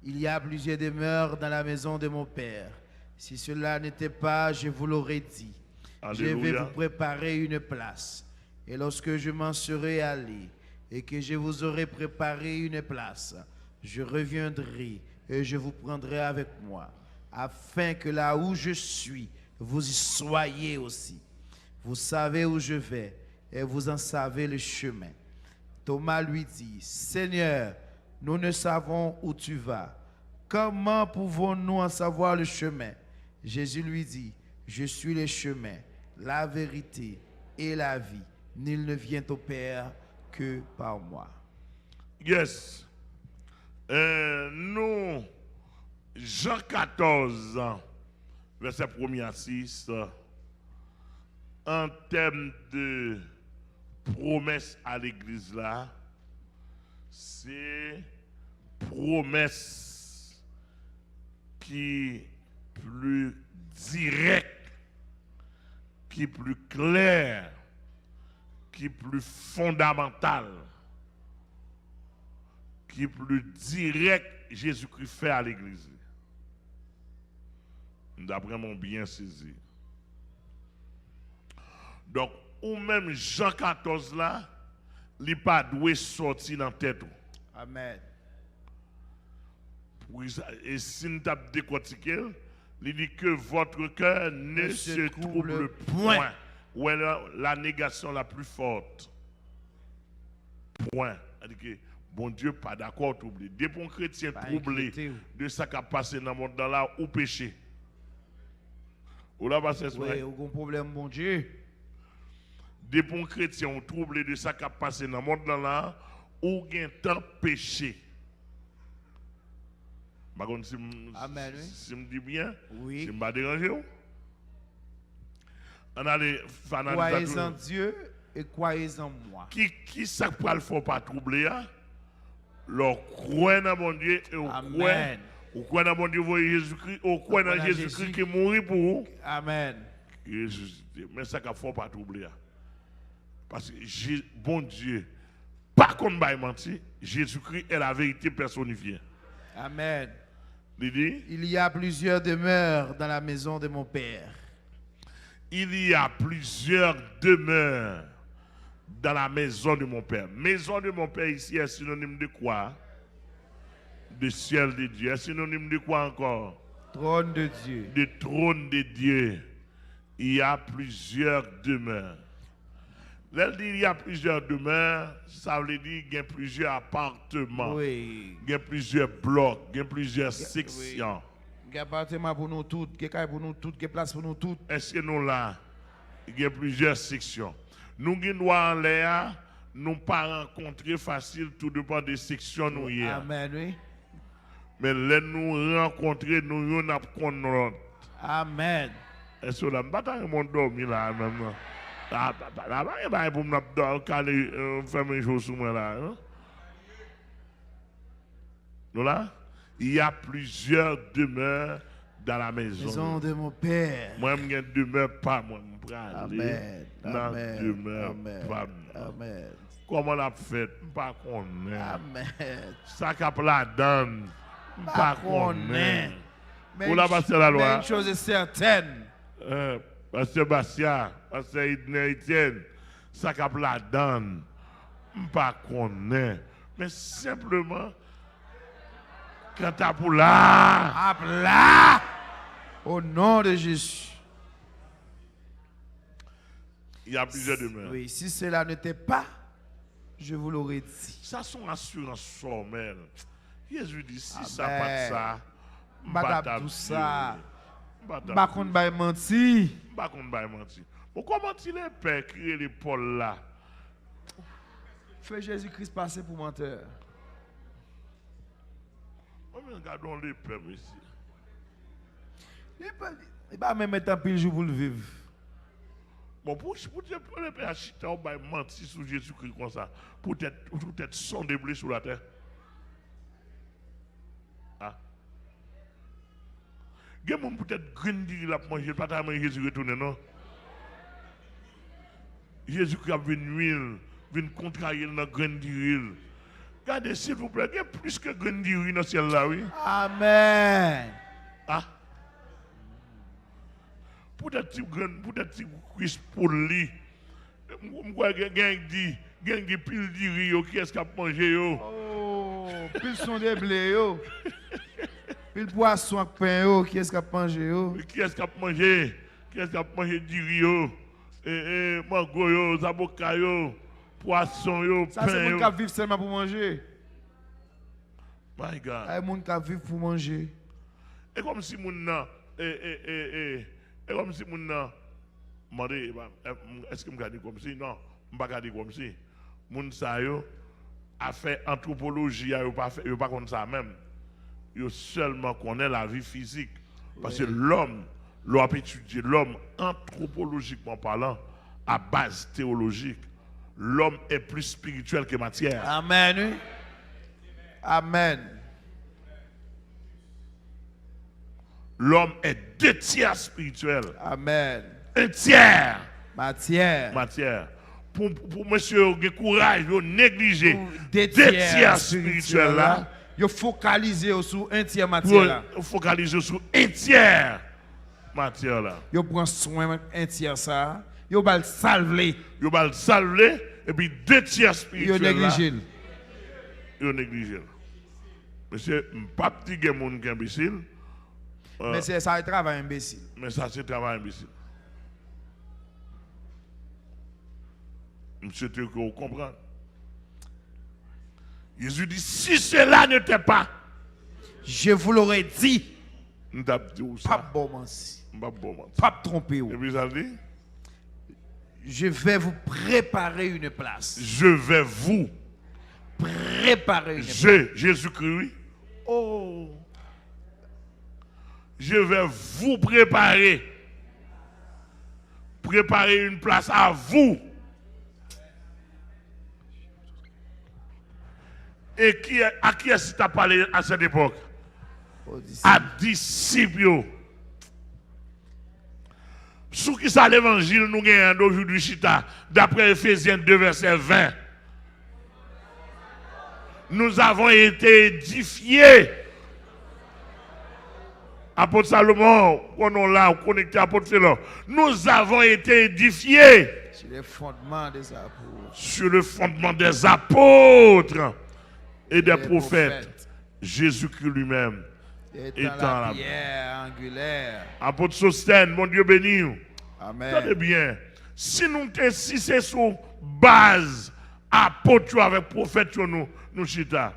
Il y a plusieurs demeures dans la maison de mon Père. Si cela n'était pas, je vous l'aurais dit. Alléluia. Je vais vous préparer une place. Et lorsque je m'en serai allé et que je vous aurai préparé une place, je reviendrai et je vous prendrai avec moi, afin que là où je suis, vous y soyez aussi. Vous savez où je vais et vous en savez le chemin. Thomas lui dit, Seigneur, nous ne savons où tu vas. Comment pouvons-nous en savoir le chemin? Jésus lui dit, je suis le chemin, la vérité et la vie. Nul ne vient au Père que par moi. Yes. Nous, Jean 14, verset 1 à 6, en termes de promesse à l'église là, c'est promesse qui est plus directe, qui est plus claire, qui est plus fondamentale, qui est plus direct Jésus-Christ fait à l'église. D'après mon bien saisi. Donc, ou même Jean 14 là, il n'est pas doué sortir dans la tête. Amen. Et si nous avons décortiqué, il dit que votre cœur ne se trouble point. Ou la négation la plus forte. Point. C'est-à-dire que bon Dieu pas d'accord troublé. Des bons chrétiens troublés de ça qui a passé dans le monde là ou péché. Ou là, parce que oui, aucun problème, bon Dieu. Des bons chrétiens troublés de ça qui a passé dans le monde là ou gain tant péché. Amen. Si me dit bien, oui. Si me pas déranger. On a les croyez en Dieu et croyez en moi. Qui ça peut le faire pas troubler hein? Leur croire dans mon Dieu et au croire dans mon Dieu Jésus-Christ, au croire dans Jésus-Christ qui est mort pour vous. Amen. Mais ça ne faut pas troubler. Parce que bon Dieu, pas qu'on va mentir, Jésus-Christ est la vérité personnifiée. Amen. Il y a plusieurs demeures dans la maison de mon Père. Il y a plusieurs demeures dans la maison de mon Père. Maison de mon Père ici est synonyme de quoi? De ciel de Dieu. Est synonyme de quoi encore? Trône de Dieu. De trône de Dieu. Il y a plusieurs demeures. Là, il y a plusieurs demeures, ça veut dire qu'il y a plusieurs appartements. Oui. Il y a plusieurs blocs, il y a plusieurs sections. Il y a appartement pour nous toutes, il y a pour nous toutes, il y a place pour nous toutes. Est-ce que nous là, il y a plusieurs sections? Nous qui nous en l'air, nous pas rencontrer facile, tout dépend des sections nous y a. Amen, oui. Mais là nous rencontrer, nous n'avons pas notre. Amen. Est-ce que là, pas mon dormi là même. Là, il y a pour me caler, faire mes choses sur moi là. Nous là, il y a plusieurs demeures dans la maison. Maison de mon Père. Moi, je ne demeure pas, moi, je prends Amen. dans demeure Amen. pas. Amen. Comment on a fait? Pas qu'on est. Amen. Ça cap la donne. Pas qu'on est. Pour la passer la loi. Mais une chose est certaine. Pasteur Bastia, Pasteur Etienne, ça cap la donne. Pas qu'on est. Mais simplement, quand t'as pour là. Là. Au nom de Jésus. Il y a plusieurs demeures. Oui, si cela n'était pas, je vous l'aurais dit. Ça, sont assurances formelles. Jésus dit, si Amen. ça pas de ça, M'bata tout ça. M'bata Par contre, bah menti. Pas qu'on va mentir. Bon, comment il est père créer les Paul là? Fait Jésus-Christ passer pour menteur. Regardons les pères ici. Il ne va même mettre un pile jour pour le vivre. Bon, pour les pères acheter, on va mentir sur Jésus-Christ comme ça. Peut-être son déblé sur la terre. Ah. Il y a peut-être grandir la manger, pas tellement Jésus retourner, non? Jésus-Christ a venu contrarier dans grandir. Regardez, s'il vous plaît, il y a plus que grandir dans ce ciel-là, oui. Amen. Ah. Peut-être que Christ pour lui. Moi, gang dit pile di riz, qui est-ce qui a mangé yo? Oh, pile sont des blés yo. Pile poisson avec pain yo, qui est-ce qui a mangé yo? Qui est-ce qui a mangé? Qui est-ce qui a mangé di riz yo? Mango yo, zaboka yo, poisson yo, Ça c'est pain moun yo. qui vivent seulement pour manger. My God. C'est moun qui vivent pour manger. Et comme si moun nan, et comme si moun nan, demandez, est-ce que je garde comme si? Non, je ne pas garder comme si. Moun sa yo a fait anthropologie, yo pas comme ça même. Yo seulement connaît la vie physique. Parce que l'homme a étudié l'homme anthropologiquement parlant, à base théologique. L'homme est plus spirituel que matière. Amen. Oui. Amen. L'homme est 2 tiers spirituel. Amen. 1 tiers Matière. matière. Pour monsieur qui courage, de négliger 2 tiers spirituels là. Yo focaliser sur 1 tiers matière là. Pour focaliser sur 1 tiers matière là. Yo prend soin 1 tiers ça. Yo bal salver. Yo va le salver et puis 2 tiers Yo spirituels là. négliger. Yo négligé. Monsieur, pas petit gen moun qui imbécile. Mais c'est ça un travail imbécile. Mais ça c'est travail imbécile. Monsieur, tu comprends? Jésus dit, si cela n'était pas, Je vous l'aurais dit. nous t'avons dit où Pas ça? bon menti. Pas bon mentir. Pas tromper. Et puis ça dit, Je vais vous préparer une place. je vais vous, Préparer une place. Jésus-Christ, oui. Oh, je vais vous préparer une place à vous. Et à qui est-ce que tu as parlé à cette époque? À disciples. Sous qui ça l'évangile nous gagnons d'aujourd'hui, chita, d'après Ephésiens 2, verset 20. Nous avons été édifiés. Apôtre Salomon, on est là, connecté à Apôtre Félon. Nous avons été édifiés Sur les fondements des apôtres. Sur le fondement des apôtres et des prophètes. Jésus-Christ lui-même étant la pierre angulaire. Apôtre Sostène, mon Dieu béni. Amen. Tenez bien. Si c'est sur base apôtre avec prophète, nous chita.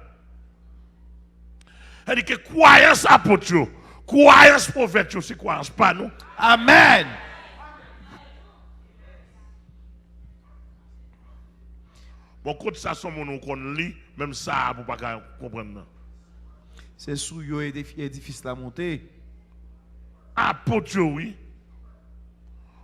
Elle dit que croyance apôtre, croyance prophète, c'est croyance pas nous. Amen. Bon, quand ça, son mon qu'on lit, même ça, pour pas comprendre. C'est sous yo édifice la montée. Apôtre, oui.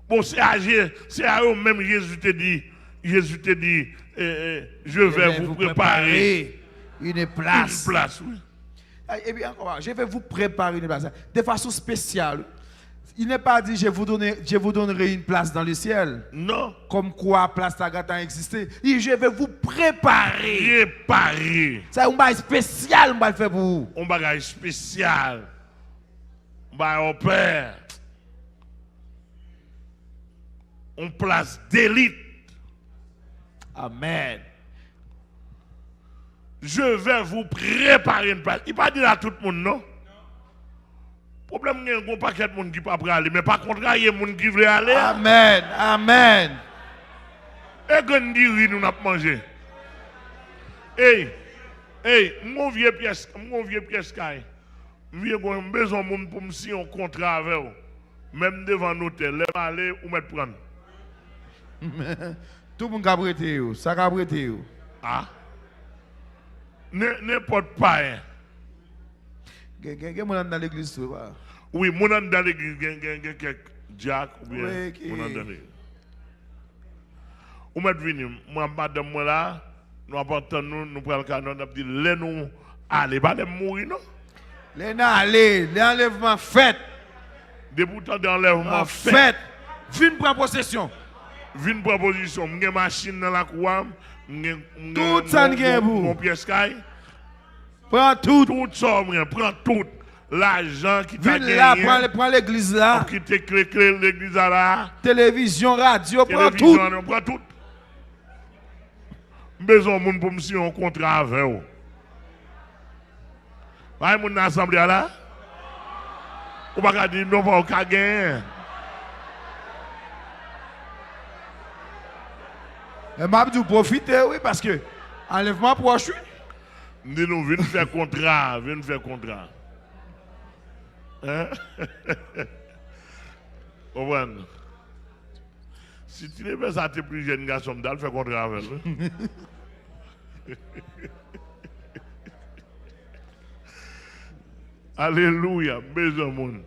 Bon, c'est à eux même Jésus te dit, je vais vous préparer une place. Une place, oui. Et bien encore, je vais vous préparer une place. De façon spéciale. Il n'est pas dit je vous donnerai une place dans le ciel. Non. Comme quoi place Tagata existé. Il dit je vais vous préparer. Préparer. C'est un bagage spécial on va le faire pour vous. Un bagage spécial. Au Père. On place d'élite. Amen. Je vais vous préparer une place. Il pas dit à tout le monde, non? Le problème, il y a un paquet de monde qui ne peut pas aller, mais par contre, il y a des gens qui veulent aller. Amen. Amen. Et quand on dit oui, nous n'avons pas mangé. Hey, mon vieux pièce, j'ai besoin de monde pour me signer un contrat avec vous. Même devant l'hôtel, les aller ou me prendre. Tout le monde a prêté, ça a prêté. Ah. N'importe pas. Quelqu'un dans l'église, tu vois. Oui, mon dans l'église, quelques Jack ou bien mon dans l'église. Ou m'êtes venu, moi, madame, moi là, nous apportons nous prenons le canon, nous dit, nous allez, pas de mourir, non? Les allez, l'enlèvement fait. Des boutons d'enlèvement fait. Vine prendre possession. Vine proposition, j'ai une machine dans la cour, tout ça n'est mon pièce caille. Prends tout. Tout ça, prends tout. L'argent qui t'a gagné. Là, prends l'église là. Qui t'a clé l'église là. Télévision, radio, prends tout. Prends tout. Besoin de monde pour me signer un contrat avec vous. Vous mon assemblée là? Ou pas dire non, pas au cas gagner. Et m'a dit profiter, oui, parce que enlèvement proche. Nous venons faire contrat, Hein? Si tu n'es pas ça, tu es plus jeune garçon, tu faire contrat avec lui. Alléluia, besoin de monde.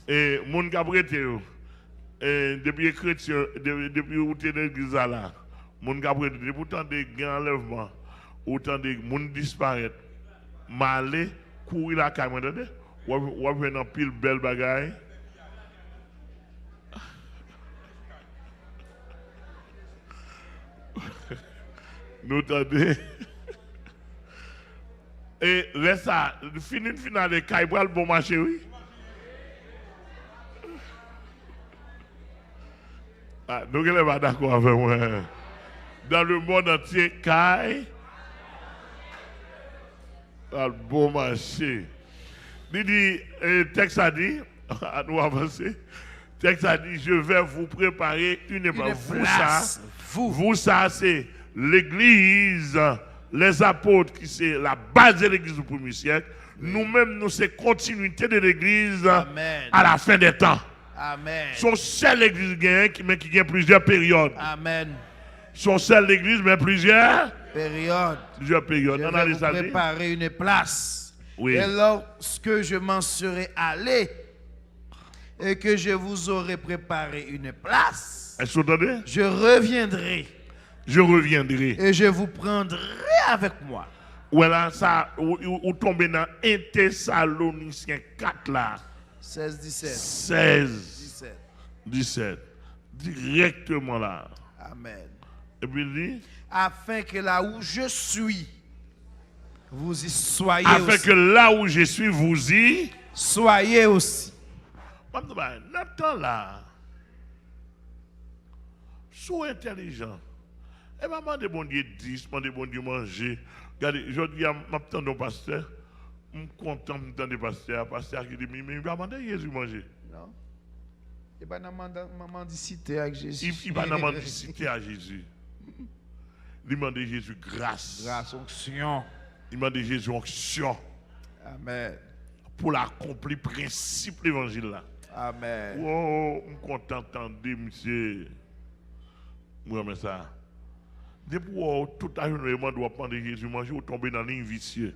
Et monde qui a prêté, depuis chrétien, depuis où tu es dans l'église là, monde qui a prêté, depuis autant de grands enlèvements, autant de monde disparaître, m'aller, courir la caméra, ou venir dans pile belle bagaille. Nous t'entendons. Et reste ça, fini finale de Caïbral, bon marché, oui. Ah, nous ne sommes pas d'accord avec moi. Dans le monde entier, Caï, bon marché. Il dit, texte a dit, à nous avancer, texte a dit, je vais vous préparer une place. Vous, ça, c'est l'église, les apôtres, qui c'est la base de l'église du premier siècle. Nous-mêmes, nous, c'est continuité de l'église à la fin des temps. Amen. Son seul église qui gagne plusieurs périodes. Amen. Son seul église, mais plusieurs périodes. Plusieurs périodes. Je vais vous préparer une place. Oui. Et lorsque je m'en serai allé et que je vous aurai préparé une place, est-ce que vous entendez? Je reviendrai. Je reviendrai. Et je vous prendrai avec moi. Voilà, ça, vous tombez dans 1 Thessaloniciens 4 là. 16, 17. 16, 17. Directement là. Amen. Et puis il dit, afin que là où je suis, vous y soyez afin aussi. Que là où je suis, vous y soyez aussi. Notre temps là, sois intelligent. Et maman de bon Dieu 10, maman de bon Dieu manger. Regardez, je dis à ma petite pasteur, je suis content de pasteur qui dit, mais il va demander Jésus manger. Non. Il va demander citer avec Jésus. Il va demander citer à Jésus. Il demande Jésus grâce. Grâce, onction. Il demande Jésus onction. Amen. Pour l'accomplir principe de l'évangile là. Amen. Oh, je suis content d'entendre, monsieur. Moi, mais ça. Depuis tout à l'heure, doit prendre Jésus manger ou tomber dans la ligne vicieuse.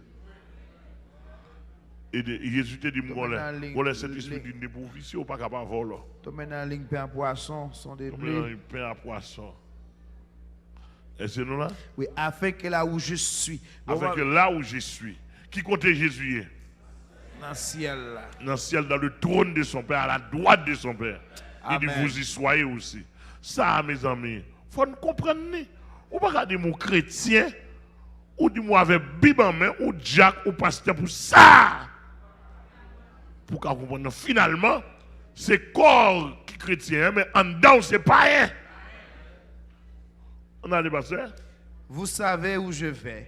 Et Jésus te dit, on laisse cet esprit d'une pour vicieux ou pas capable de voler. Tomber dans la ligne pain à poisson, sont des Tomber dans la ligne pain à poisson. Est-ce que nous là? Oui, afin que là où je suis. Afin que là où je suis. Qui compte Jésus est? Dans le ciel là. Dans le ciel, dans le trône de son Père, à la droite de son Père. Il dit, Amen. vous y soyez aussi. Ça, mes amis, il faut nous comprendre. Ou pas dire mon chrétien, ou dis-moi avec Bible en main, ou Jack, ou pasteur pour ça. Pour qu'on comprenne. Finalement, c'est corps qui est chrétien, mais en dedans, c'est pas rien. On a les pasteurs. Vous savez où je vais.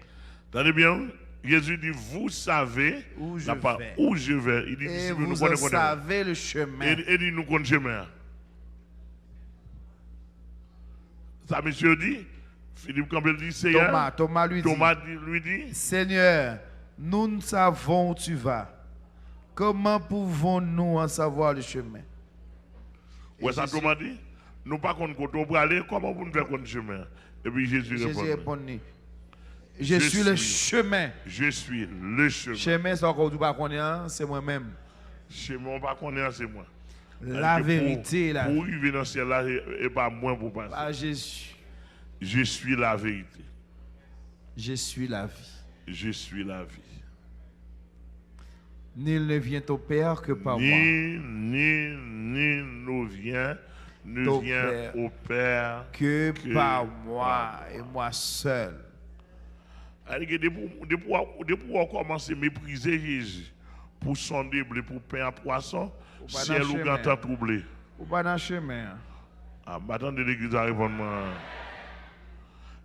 Attendez bien. Jésus dit, vous savez où je vais. Où je vais. Il dit, et vous savez le chemin. Et dit, nous connaissons le chemin. Ça, monsieur dit, Philippe Campbell dit, Seigneur. Thomas lui dit, Seigneur, nous ne savons où tu vas. Comment pouvons-nous en savoir le chemin? Ouais, ça Thomas dit, nous pas qu'on peut aller, comment vous nous faire le chemin? Et puis Jésus répond. Je suis le chemin. Je suis le chemin. Chemin, c'est encore du pas connaître, c'est moi-même. Chemin, on pas connaître, c'est moi. La vérité, là. Pour arriver dans ce ciel là, et pas moi pour passer. Ah, Jésus. Je suis la vérité. Je suis la vie. Je suis la vie. Nul ne vient au Père que par moi. Ni ne vient au Père que par moi et moi seul. Depuis on commence à mépriser Jésus pour sonder blé, pour pain à poisson, ciel ou grand troublé. Ou pas dans le chemin. Ah, attendez l'église à répondre.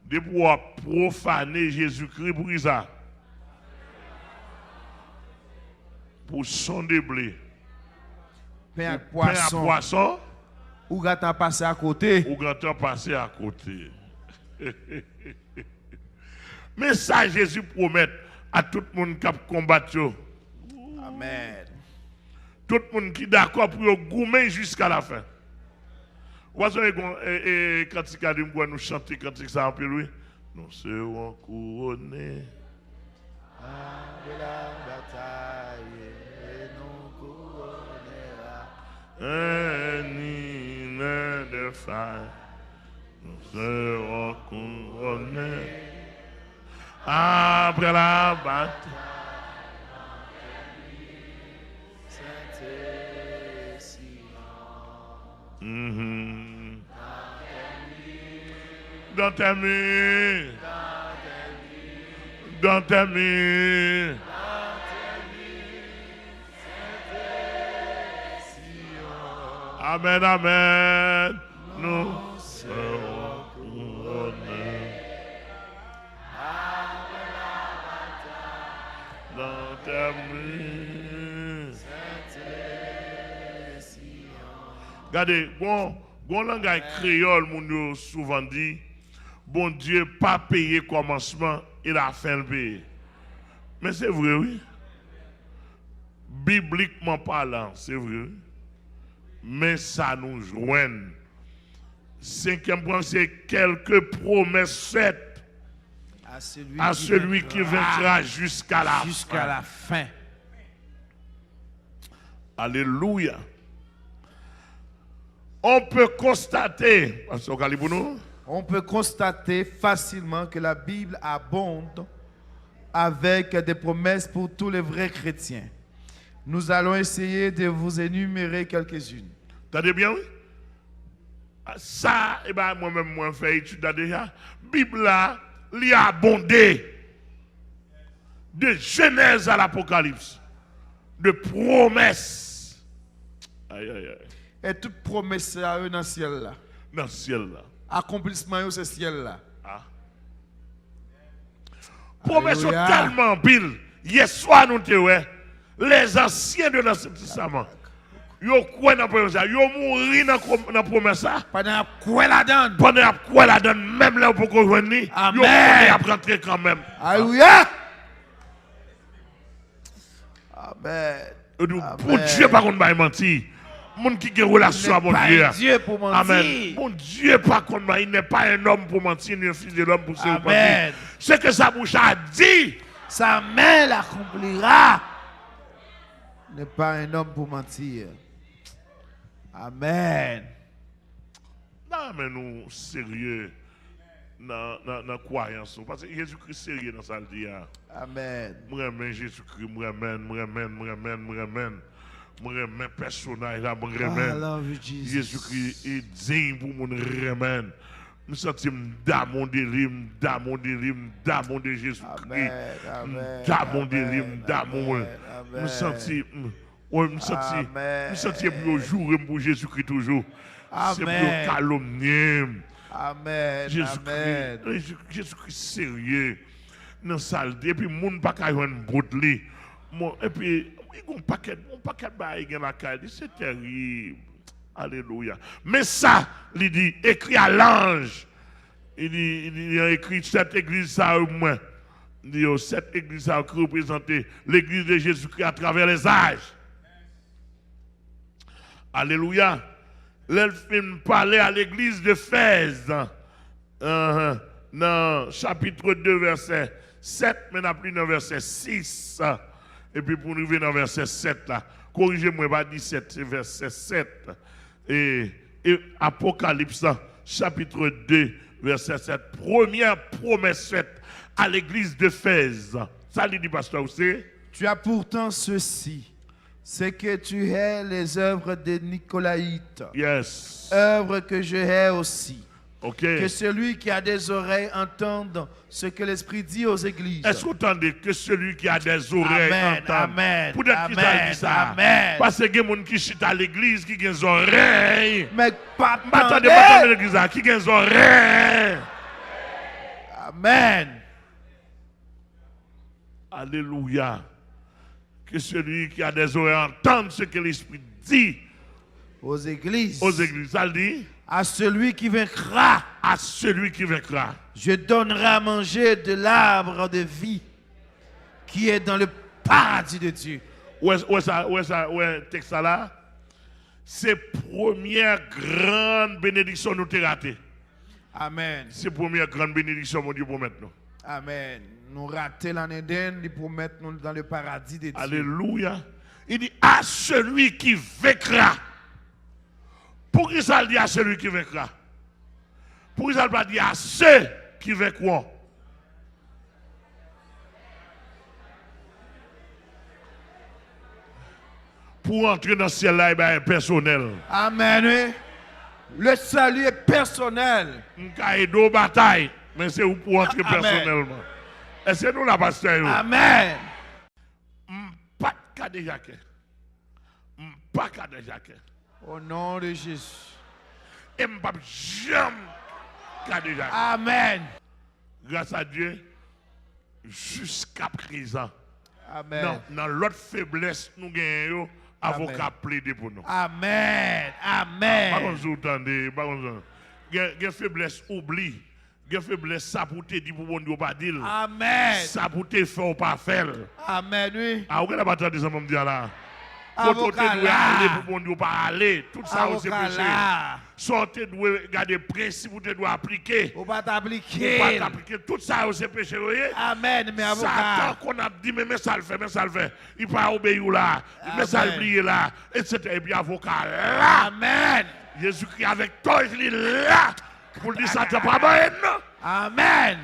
Depuis on profaner Jésus-Christ pour ça. Pour sonder blé. Pain à poisson. Ou gâteau passé à côté. Ou gâteau passé à côté. Mais ça, Jésus promet à tout le monde qui a combattu. Amen. Tout le monde qui est d'accord pour goumer jusqu'à la fin. Vous savez, quand nous chanter quand ça en peu, oui, nous serons couronnés. De la bataille, et nous couronnera. Un de faille, nous serons couronnés. Après la bataille. Dans ta main. Dans ta main. Amen, amen. Nous serons couronnés. Dans ta main. Regardez, bon langage créole, mon souvent dit, bon Dieu, pas payé commencement et la fin le payer. Mais c'est vrai, oui. Bibliquement parlant, c'est vrai. Mais ça nous joint. Cinquième point, c'est quelques promesses faites à celui qui vaincra jusqu'à la fin. Alléluia. On peut constater facilement que la Bible abonde avec des promesses pour tous les vrais chrétiens. Nous allons essayer de vous énumérer quelques-unes. T'as bien, oui? Ça, moi-même, moi, fait étude déjà. Bible là, il a abondé de Genèse à l'Apocalypse, de promesses. Aïe, aïe, aïe. Et toute promesse à eux dans le ciel là. Dans le ciel là. Accomplissement, c'est ciel là. Promesse tellement pile. Hier soir, nous te ouais. Les anciens de l'Ancien Testament. Yo quoi dans promesse ça? Yo mouri dans promesse ça. Pendant quoi la donne? Pendant quoi la donne? Même là pour qu'on joigne. Yo connaît rentrer quand même. Alléluia. Amen. Pour Dieu par contre pas mentir. Mon qui a une relation avec mon Dieu. Dieu pour mentir. Amen. Mon Dieu par contre il n'est pas un homme pour mentir ni un fils de l'homme pour se mentir. Ce que sa bouche a dit, sa main l'accomplira. N'est pas un homme pour mentir. Amen. Non, mais nous, sérieux dans la croyance. Parce que Jésus-Christ sérieux dans sa vie. Amen. Moi, j'aime Jésus-Christ, moi, j'aime personnage là, moi, Jésus-Christ est digne pour mon remède. Nous sentons d'amon de rim, d'amon de Jésus-Christ. D'amon de rim, d'amon. Nous sentons. Nous sentons plus jour pour Jésus-Christ toujours. C'est plus calomnier. Amen. Jésus-Christ sérieux. Dans salle et puis monde pas ka joindre boutli. Et puis on paquet bail dans la caille, c'est terrible. Alléluia. Mais ça, il dit écrit à l'ange. Il a écrit cette église ça au moins. Il dit cette église ça qui représente l'église de Jésus-Christ à travers les âges. Alléluia. L'elfine parlait à l'église de Fès. Dans chapitre 2, verset 7, mais n'a plus dans verset 6. Et puis pour arriver dans verset 7, là, corrigez-moi, pas 17, c'est verset 7. Et Apocalypse, chapitre 2, verset 7. Première promesse faite à l'église de Fès. Ça, lui dit, pasteur, vous savez? Tu as pourtant ceci. C'est que tu hais les œuvres des Nicolaïtes. Yes. Œuvres que je hais aussi. Okay. Que celui qui a des oreilles entende ce que l'Esprit dit aux églises. Est-ce que vous entendez que celui qui a des oreilles entende? Amen. Peut-être qu'il a dit ça. Amen. Parce que il y a des gens qui chute à l'église qui ont des oreilles. Mais pas attendez, pas l'église qui ont des oreilles. Amen. Alléluia. Que celui qui a des oreilles entende ce que l'Esprit dit aux églises. Aux églises, ça le dit. À celui qui vaincra. À celui qui vaincra. Je donnerai à manger de l'arbre de vie qui est dans le paradis de Dieu. Où est texte là? C'est première grande bénédiction nous t'ai raté. Amen. C'est première grande bénédiction mon Dieu pour maintenant. Amen. Nous rater l'année d'Inde, il promet nous dans le paradis de Dieu. Alléluia. Il dit à celui qui vaincra. Pour qui ça dit à celui qui vaincra? Pour qui ça pas dit à ceux qui vaincront? Pour entrer dans ce ciel-là, il est personnel. Amen. Le salut est personnel. Il y a bataille, mais c'est pour entrer personnellement. Est-ce que nous la pasteur? Amen. Pas de cas de Jacques. Pas de cas de Jacques. Au nom de Jésus. Et je ne peux jamais cas de Jacques. Amen. Grâce à Dieu, jusqu'à présent. Amen. Dans l'autre faiblesse, nous gagnons avocat plaider pour nous. Amen. Amen. Par contre, vous entendez, il y a faiblesse, oublie. Il y a faiblesse, ça pour te dire pour bon Dieu pas dire. Amen. Ça pour te faire ou pas faire. Amen, oui. Ah, vous avez pas entendu ça, me dire là. Avocat là. Aller pour bon Dieu pas aller. Tout ça, c'est péché. Sortez de garder principe, vous devez appliquer. Vous pas t'appliquer. Vous pas t'appliquer. Tout ça, c'est péché. Amen, mais avocat. Satan qu'on a dit, mais ça le fait, mais ça le fait. Il pas obéir là. Mais ça l'oublier là. Etc. Et puis avocat là. Amen. Jésus-Christ avec toi, il est là. Pour dire ça, tu n'as pas baillé, non? Amen.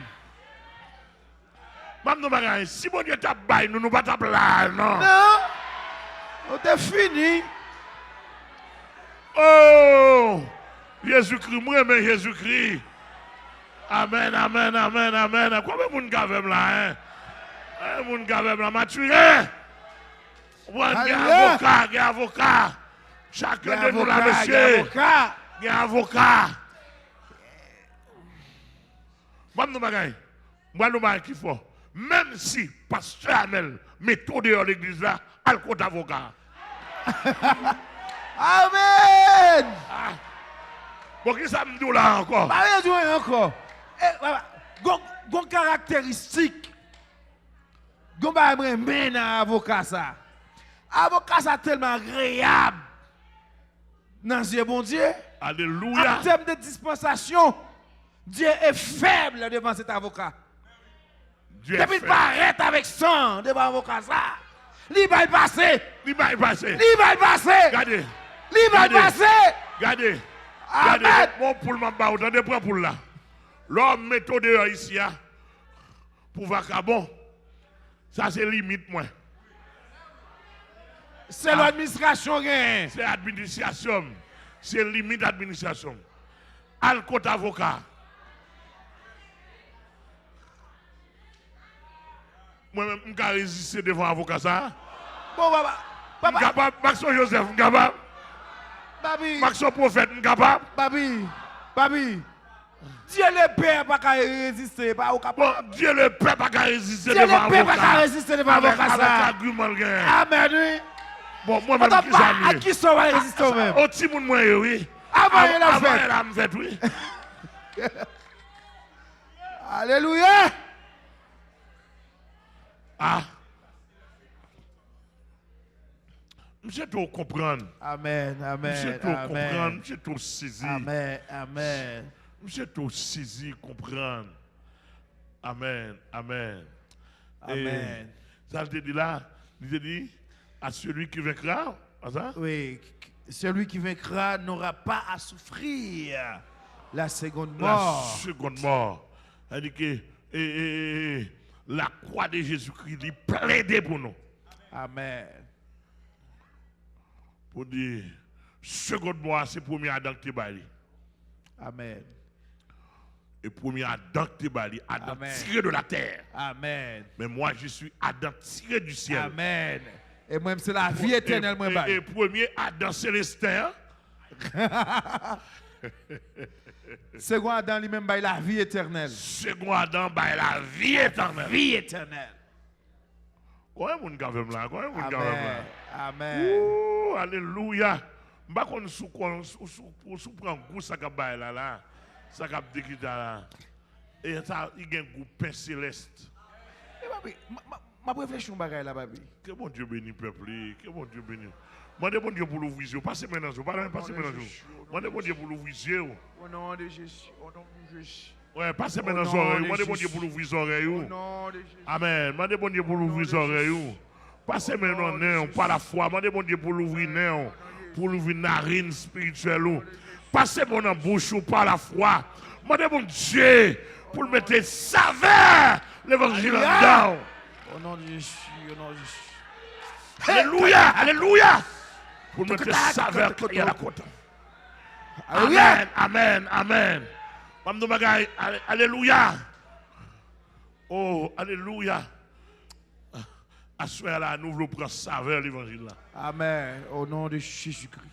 Maintenant, si mon Dieu t'a baillé, nous ne pas t'a là, non? Non. On est fini. Oh! Jésus-Christ, moi, mais Jésus-Christ. Amen, amen, amen, amen. Quoi, mais mon gars, là, hein? Mon gars, là, maturé. Il y a avocat. Chacun de nous là, monsieur. Il y a avocat. Qui faut. Même si pasteur Amel met tout dehors l'église là, al compte avocat. Amen. Bon, qui ça me dit là encore? Pas rien encore. Gon caractéristique. Gon ba men avocat ça. Avocat ça tellement agréable. Dans Dieu bon Dieu. Alléluia. En termes de dispensation, Dieu est faible devant cet avocat. Depuis qu'il paraît avec sang devant l'avocat ça, il va le passer. Il va le passer. Il va le passer. Regardez. Il va le passer. Regardez. Amen. Regardez. Mon poule m'a pas autant de points pour là. L'homme méthode ici pour vacabon. Ça c'est limite moi. C'est l'administration. C'est l'administration. C'est limite d'administration. Al côté avocat. Moi-même, je peux résister devant l'avocat ça. Bon, papa. Capable. Maxon Joseph, capable. Babi. Maxon Prophète, capable. Babi. Dieu le Père pas qu'à résister. Pas capable. Bon, Dieu le Père pas qu'à résister Dieu devant le Père pas l'avocat. qu'à résister devant l'avocat ça. Avec argument gain. Amen. Bon, moi-même, qui ça À qui ça va résister au même? Au petit monde, moi, oui. Avant elle a fait. Avant elle a fait, oui. Alléluia. Monsieur tout comprendre. Amen. Monsieur tout comprendre. Monsieur tout saisir. Amen. Monsieur tout saisir, comprendre. Amen. Amen. Ça te dit là, il te dit à celui qui vaincra. Ça? Oui, celui qui vaincra n'aura pas à souffrir la seconde mort. La seconde mort. C'est-à-dire que la croix de Jésus-Christ il plaide pour nous. Amen. Pour dire, seconde mort, c'est premier Adam qui bali. Amen. Et premier Adam qui bali, Adam tiré de la terre. Amen. Mais moi, je suis Adam tiré du ciel. Amen. Et moi, c'est la vie éternelle. Et premier Adam célestin. Second Adam lui-même bail la vie éternelle. Second Adam bail la vie éternelle. Vie éternelle. Quoi mon gars là? Quoi mon gars là? Amen. Oh, alléluia. M'pa kon sou prend goût ça ka bail là. Ça ka déguisé là. Et ça il gagne goût pain céleste. Et babi, ma réflexion bagay là babi. Que bon Dieu bénisse peuple, que bon Dieu bénisse. Moi bon Dieu pour l'ouvrir yeux, passez maintenant, passez maintenant. Moi bon Dieu pour l'ouvrir yeux. Au nom de Jésus, au nom de Jésus. Ouais, passez maintenant les oreilles. Moi bon Dieu pour l'ouvrir les oreilles. Au nom de Jésus. Amen. Moi bon Dieu pour l'ouvrir les oreilles. Passez maintenant non, pas la foi. Moi bon Dieu pour l'ouvrir non, pour l'ouvrir narine spirituelle. Passez mon en bouche par la foi. Moi bon Dieu pour le mettre saveur l'évangile dedans. Au nom de Jésus, au nom de Jésus. Alléluia, alléluia. Pour mettre saveur qu'il y a la côte. Amen, amen, amen. Alléluia. Oh, alléluia. Assoir là, nous voulons prendre saveur l'évangile là. Amen. Au nom de Jésus-Christ.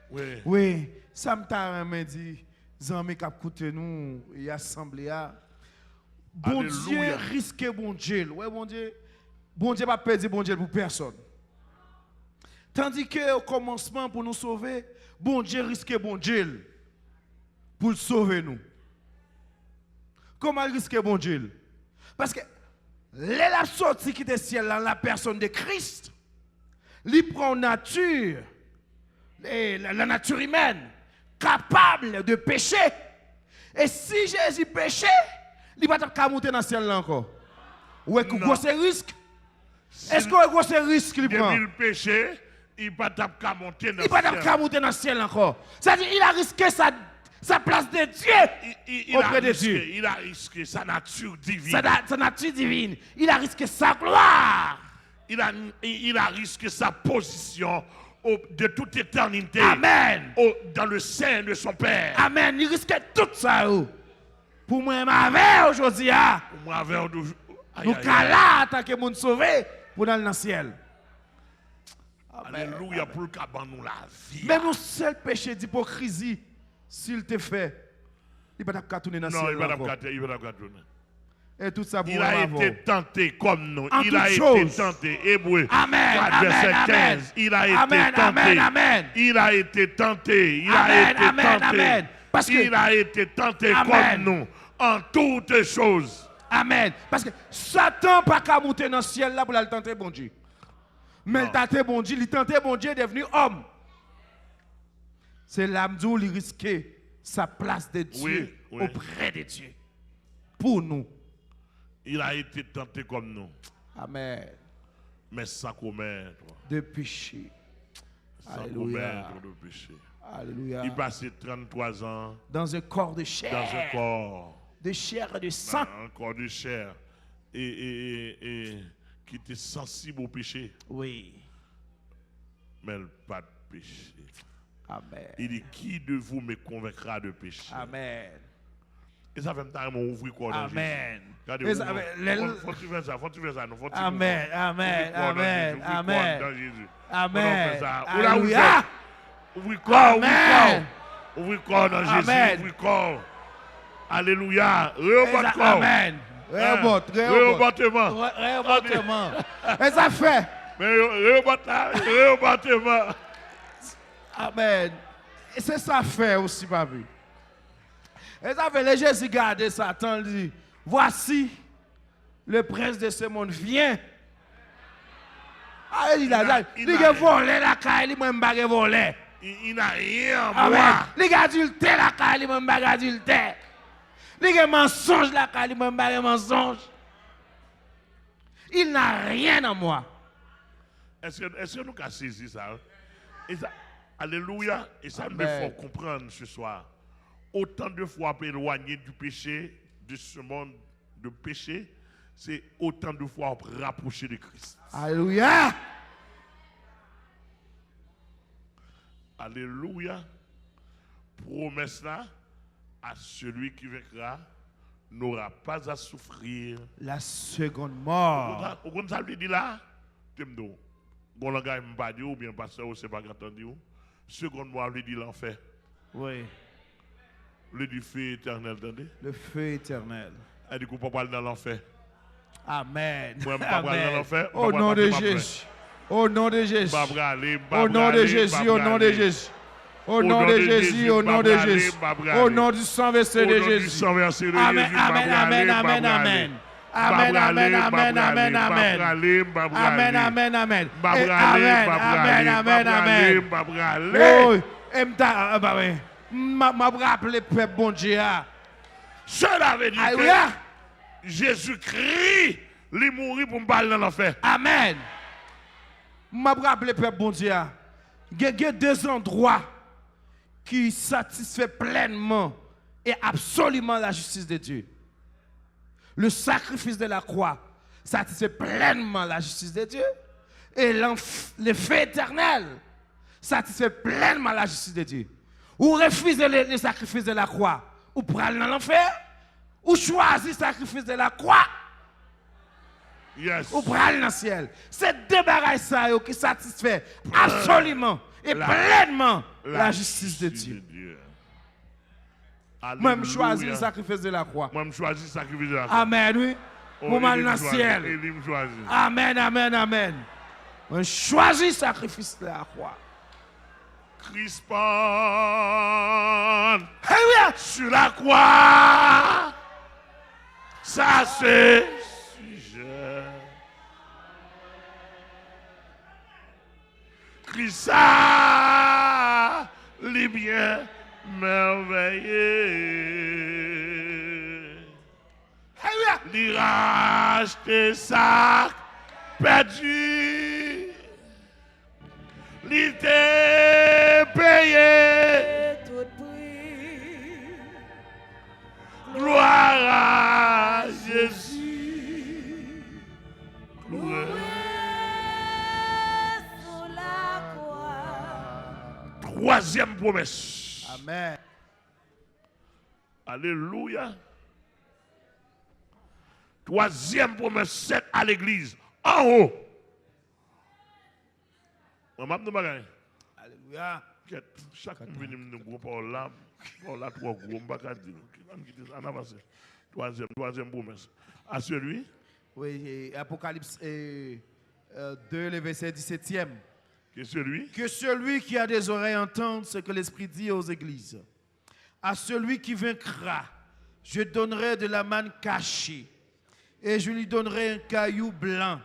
Oui. Oui, ça me dit, Zami qui écoute nous et assemblée. Bon Dieu risque bon Dieu. Ouais, bon Dieu pas perdre bon Dieu pour personne. Tandis que au commencement pour nous sauver, bon Dieu risque bon Dieu pour sauver nous. Comment risque bon Dieu? Parce que la sortie qui est ciel dans la personne de Christ, il prend nature, la nature humaine, capable de pécher. Et si Jésus péchait, il ne va pas monter dans le ciel là encore. Ou est-ce que c'est risque? Est-ce que c'est risque qu'il prend? Depuis le péché, il ne va pas monter dans le ciel. Il ne va pas monter dans le ciel encore. C'est-à-dire qu'il a risqué sa place de Dieu auprès de Dieu. Il a risqué sa nature divine. Sa nature divine. Il a risqué sa gloire. Il a risqué sa position de toute éternité. Amen. Dans le sein de son Père. Amen. Il risquait tout ça. Pour moi, avec aujourd'hui. Pour moi, avec aujourd'hui. Nous sommes là en tant que monde sauvé pour aller dans le ciel. Alléluia pour le caban nous la vie. Même le seul péché d'hypocrisie, s'il te fait, il ne va pas tourner dans le ciel. Non, il ne va pas tourner. Et tout ça pour il a avant. été tenté comme nous. En Il toutes a été choses. tenté. Hébreu Amen, 4, amen, verset amen. 15. Il a été Amen, tenté. amen, amen. Il a été tenté. Il Amen, a été amen, tenté. amen. Parce que- il a été tenté Amen. comme nous en toutes choses. Amen. Parce que Satan pas qu'à monter dans le ciel là pour le tenter bon Dieu. Mais Non. il tenté bon Dieu, il tenté bon Dieu est devenu homme. C'est l'âme d'où il risquait sa place de Dieu Oui. auprès de Dieu. Pour nous. Il a été tenté comme nous. Amen. Mais sans commettre. De péché. Sans Alléluia. commettre de péché. Alléluia. Il passait 33 ans Dans un corps de chair. dans un corps. De chair et de sang. Un corps de chair. Et qui était sensible au péché. Oui. Mais pas de péché. Amen. Il dit, qui de vous me convaincra de péché? Amen. Et ça fait un temps ouvrir le corps dans Jésus. Amen. Regardez, Et ça ouvre- fait- faut que tu fasses ça, faut que tu fasses ça. Faut que tu Amen, ouvres. amen, Ouvre le corps dans amen, Jésus, ouvre le corps amen. dans Jésus. Amen. On fait ça. Ou là, Alléluia. ouvre le corps, ouvre le Amen. corps. Ouvre le corps dans Jésus, Amen. ouvre le corps. Alléluia. Rehoboth le corps. Amen. Rehoboth, Rehoboth. Rehobothement. Rehobothement. Et ça fait. Mais Rehoboth là, Rehobothement. Amen. Et c'est ça fait aussi, papi. Et ça fait, les Jésus garde Satan, il dit, voici, le prince de ce monde vient. Ah, il a volé la caille, il m'a pas volé. Il n'a rien à Amen. moi. Il a adulté la caille, il m'a pas adulté. Il a mensonge la caille, il m'a pas mensonge. Il n'a rien à moi. Est-ce que nous avons saisi ça? Et ça? Alléluia. Et ça me Amen. faut comprendre ce soir. Autant de fois pour éloigner du péché, de ce monde de péché, c'est autant de fois pour rapprocher de Christ. Alléluia. Alléluia. Promesse là, à celui qui vaincra, n'aura pas à souffrir. La seconde mort. Vous comprenez ça veut dire là? Temdo. Bon langage m'pa dit ou bien pasteur ou c'est pas entendu. Seconde mort veut dire l'enfer. Oui. Le du feu éternel, attendez. Le feu éternel. Elle dit qu'on peut pas aller dans l'enfer. Amen. Moi, je ne peux pas aller dans l'enfer. Au nom de Jésus. Au nom de Jésus. Au Au nom de Jésus. Au nom de Jésus. Au nom de Jésus. Au nom de Jésus. Au nom du sang versé de Jésus. Amen. Amen. Amen. Amen. Amen. Amen, amen, amen, amen, amen. Amen, amen, amen. Amen, amen, amen, amen. Oh, m'a rappelé peuple bon Dieu. Cela veut dire Alléluia. que Jésus-Christ, il mourit pour me parler dans l'enfer. Amen. M'a rappelé peuple bon Dieu. Il y a deux endroits qui satisfait pleinement et absolument la justice de Dieu. Le sacrifice de la croix satisfait pleinement la justice de Dieu. Et le feu éternel satisfait pleinement la justice de Dieu. Ou refusez le sacrifice de la croix, ou prenez dans l'enfer, ou choisissez le sacrifice de la croix, Yes. ou prenez dans le ciel. C'est deux bagages ça qui satisfait absolument et pleinement la justice de Dieu. Moi, je choisis le sacrifice de la croix. Moi, je choisis le sacrifice de la croix. Amen, oui. Pour mal dans le ciel. Amen, amen, amen. Moi, je choisis le sacrifice de la croix. Crispon Alléluia. sur la croix, ça c'est sujet. Christ a les bien merveilleux. Alléluia. Il racheté ça perdu. Il t'est payé. Tout prix. Gloire à Jésus. Gloire. Sous la croix. Troisième promesse. Amen. Alléluia. Troisième promesse, c'est à l'église. En haut. On m'a dit, Alléluia. chaque venu me groupe là, Bon, là, trop gros, on ne va pas dire. On avance. Troisième promesse. À celui. Oui, et Apocalypse 2, le verset 17e. Que celui qui a des oreilles entende ce que l'Esprit dit aux églises. À celui qui vaincra, je donnerai de la manne cachée, et je lui donnerai un caillou blanc.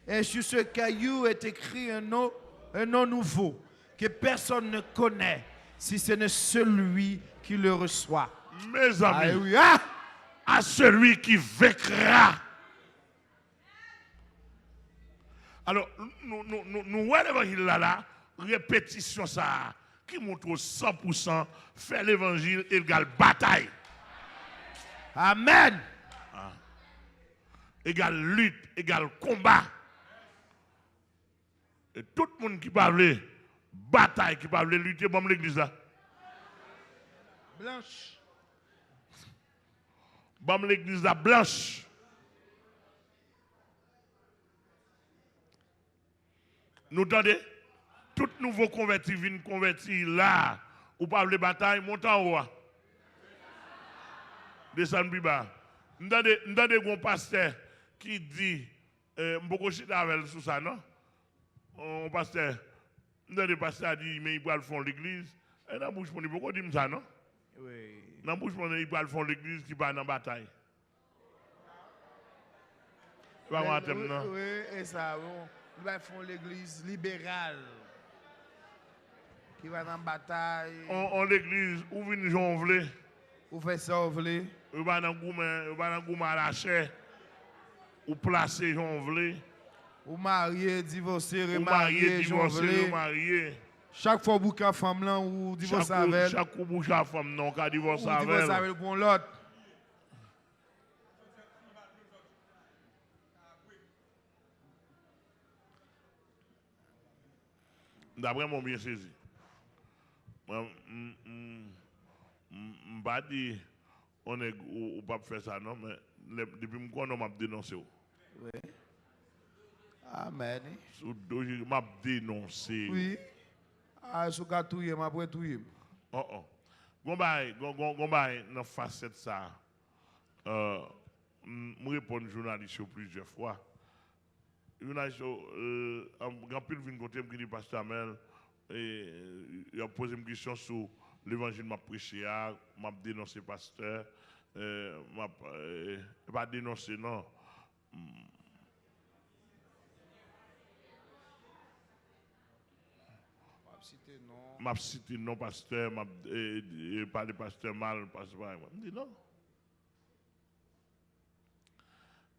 Et sur ce caillou est écrit un nom nouveau, que personne ne connaît, si ce n'est celui qui le reçoit. Mes amis, Alléluia. à celui qui vaincra. Alors, nous voyons l'évangile là, répétition ça, qui montre 100% faire l'évangile égale bataille. Amen. Égale lutte, égale combat. Et tout le monde qui parle bataille, qui parle lutter, bon l'église là. Blanche. Bon l'église là blanche. Nous entendez? Tout nouveau converti vient convertir là. Ou parle bataille, monte en haut. Descend plus bas. Nous entendez un pasteur qui dit, beaucoup de avec sur ça, non? Un pasteur, nous entendez pasteur dit, mais il va le faire l'église. Et dans la bouche, il beaucoup dit ça, non? Oui. Dans la bouche, il va le faire l'église qui va dans la bataille. Tu vas voir thème, non? Oui, et ça, bon. Nous va faire l'église libérale qui va dans la bataille. On l'église, où vient jonvler? Où fait ça, vous voulez? Ou va dans gouma à la chair. Ou placer jonvler. Ou marié, divorcé, Ou marié, remarié, divorcé, jonglé. remarié. Chaque fois que vous femme là ou divorce avec elle. Chaque coup bouche à femme non, qu'à divorcer Ou avec divorce elle. avec elle pour l'autre. D'après mon bien saisi. Je ne pas dire on est ou pas faire ça non, mais depuis que je m'a dénoncé. Oui. Amen. Je m'a dénoncé. Oui. Ah, sous ka touye, m'a après touye. Oh. Gombay, dans facette ça. Je réponds journaliste plusieurs fois. Journaliste, grand pile vient côté me dit pasteur Amel et il a posé une question sur l'évangile m'a prêché, m'a dénoncé pasteur, m'a pas dénoncé non. M'a cité non pasteur, m'a parlé pasteur mal, pasteur mal. Je dis non.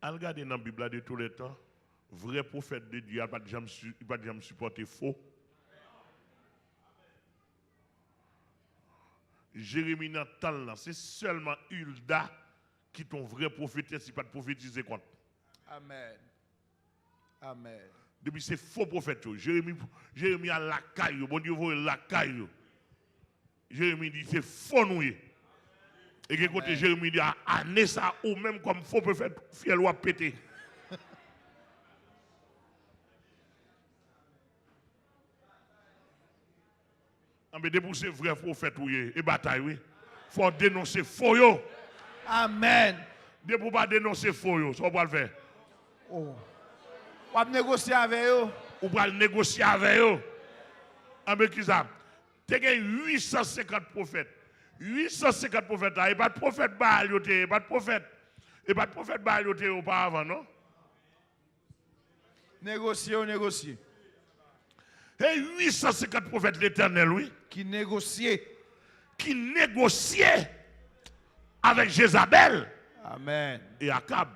Al regarder dans la Bible de tous les temps, vrai prophète de Dieu, il ne va pas jamais supporter faux. Jérémie dans le temps, c'est seulement Hulda qui est ton vrai prophète, si pas de prophétiser contre. Amen. Amen. Depuis c'est faux prophète. Jérémie a la caille, bon Dieu voit la caille. Jérémie dit c'est faux noué. Et que côté Jérémie dit ah ça ou même comme faux prophète, fiel ou pété. Mais depuis c'est vrai prophète et bataille oui. Faut dénoncer faux yo. Amen. Depuis pas dénoncer faux yo, ça va le faire. Oh. On va négocier avec eux. Ou va négocier avec eux. Mais qui ça? Tu as 850 prophètes. 850 prophètes. Il n'y a pas de prophète Baal, il n'y a pas de prophète. Il n'y a pas de prophète Baal auparavant, non? Négocier. Et 850 prophètes l'Éternel, oui. Qui négociait avec Jézabel. Amen. Et Akab.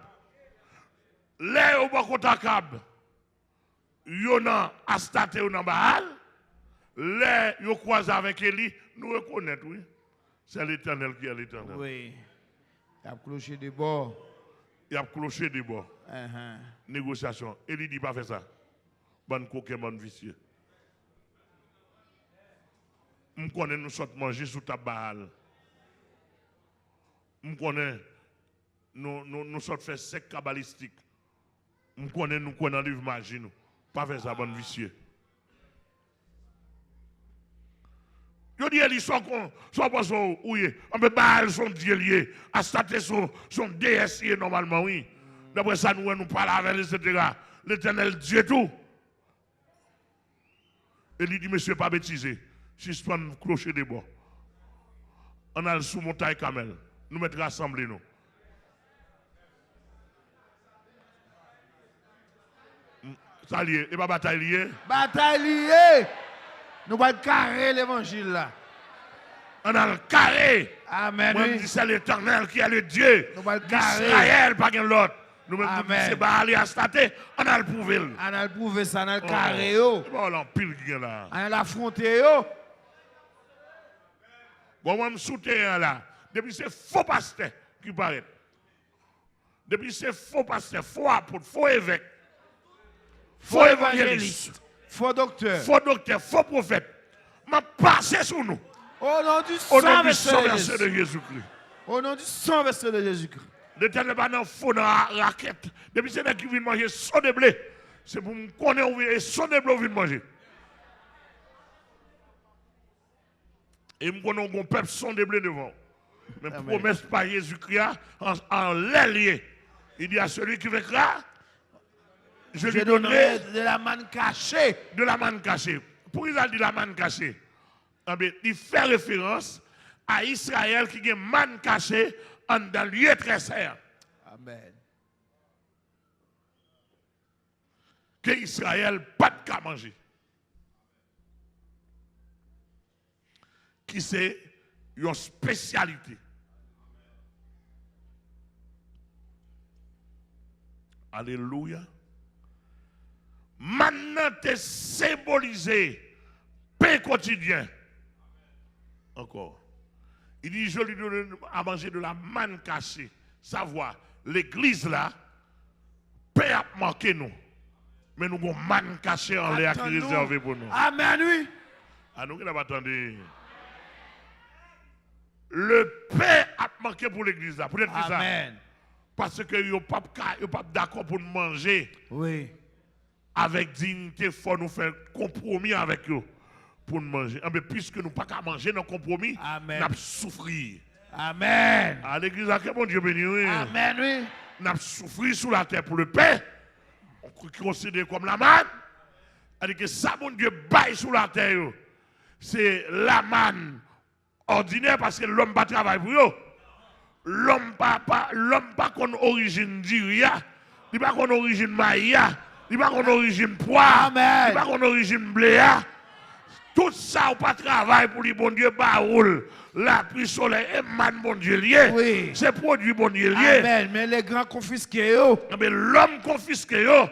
Les au bas contre Akab. Yona Astate ou nan Baal. Les yo croisé avec Élie. Nous reconnaissons, oui. C'est l'Éternel qui est l'Éternel. Oui. Il a cloché de bord. Il a cloché de bord. Négociation. Élie dit pas faire ça. Bonne coquin, bonne vicieux. Je connais nous sommes manger sous ta Baal. Je connais nous sommes fait sec kabbalistique. Je connais nous connaissons livre magie nous. Pas faire ça bonne vicieux. Je dis, ils sont pas son ouye. On peut pas son dieu lié. À stater son déesse normalement, oui. D'après ça, nous parlons avec etc. L'éternel Dieu tout. Et il dit, monsieur, pas bêtiser. Suspend clocher des bois. On a le sous montagne Camel. Nous mettre rassembler nous. Ça lié. Et pas bataille liée. Bataille liée. Nous allons carrer l'évangile là. On a le carré. Amen. Moi, je dis c'est l'éternel qui est le Dieu. Nous allons carrer. Israël, pas l'autre. Nous même Amen. c'est pas aller à stater. On a le prouvé. On a le prouvé ça, on a le carré yo. C'est pas l'empile qui est là. On a l'affronté yo. Bon, moi, je me soutiens là. Depuis c'est faux pasteur qui paraît. Depuis c'est faux pasteur, faux apôtre, faux évêque, faux évangéliste, faux docteur, faux prophète. M'a passé sur nous. Au nom du Au sang nom du sang versé de versé Jésus-Christ. Au nom du sang versé de Jésus-Christ. L'éternel pas dans faux dans la raquette. Depuis c'est là qui vient manger son de blé. C'est pour me connaître et son de blé vient manger. Et nous connaissons un peuple son de blé devant. Mais promesse par Jésus-Christ en l'ailier. Il dit à celui qui vaincra, je lui donnerai de la manne cachée. de la manne cachée. Pour il a dit la manne cachée, il fait référence à Israël qui a une manne cachée dans le lieu très serre. Amen. Que Israël pas de qu'à manger. Qui c'est une spécialité. Alléluia. Maintenant, tu es symbolisé pain quotidien. Encore. Il dit, je lui donne à manger de la manne cachée. Savoir, l'église là, pain a manqué nous. Mais nous avons manne cachée en l'air qui est réservé pour nous. Amen, oui. À nous qui n'avons pas attendu. Le pain a manqué pour l'église là. Peut-être que ça. Amen. Parce que vous n'êtes pas d'accord pour nous manger. Oui. Avec dignité, il faut nous faire compromis avec eux pour nous manger. Mais puisque nous ne pouvons pas manger dans le compromis, nous allons souffrir. Amen. À l'église, que bon Dieu béni. Oui. Amen, oui. Nous allons souffrir sous la terre pour le pain. On considère comme la manne. C'est-à-dire que ça, bon Dieu, baille sous la terre. C'est la manne ordinaire parce que l'homme pas travaille pour eux. L'homme pas qu'on origine d'Iria, il pas qu'on origine maïa, il pas qu'on origine poire, il pas qu'on origine bléa. Tout ça, ou pas travail pour les bon Dieu, baoul, la pluie soleil et man bon Dieu lié. Oui. C'est produit bon Dieu lié. Amen. Mais les grands confisqués, yo. Mais l'homme confisqué, yo,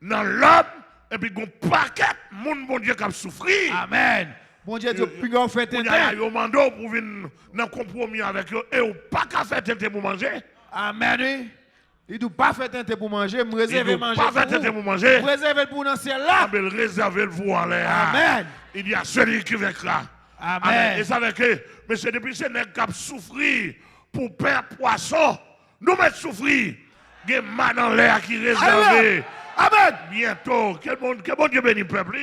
dans l'homme, et puis un paquet de monde bon Dieu qui a souffert. Amen. Bon Dieu, puis on fait Il y a un mando pour venir dans compromis avec eux et ou pas qu'à faire tenter pour manger. Amen, oui. Il ne pas faire tenter pour manger, me réserver Il manger. pas faire tenter pour manger. Réserver pour dans ciel là. Mais réserver vous en l'air. Amen. Il y a celui qui vaincra. Amen. Et ça veut que, monsieur, depuis ce n'est qu'à souffrir pour pain poisson, nous mettons souffrir. Il y a man en l'air qui est réservé. Amen. Bientôt, quel bon Dieu bénit le peuple.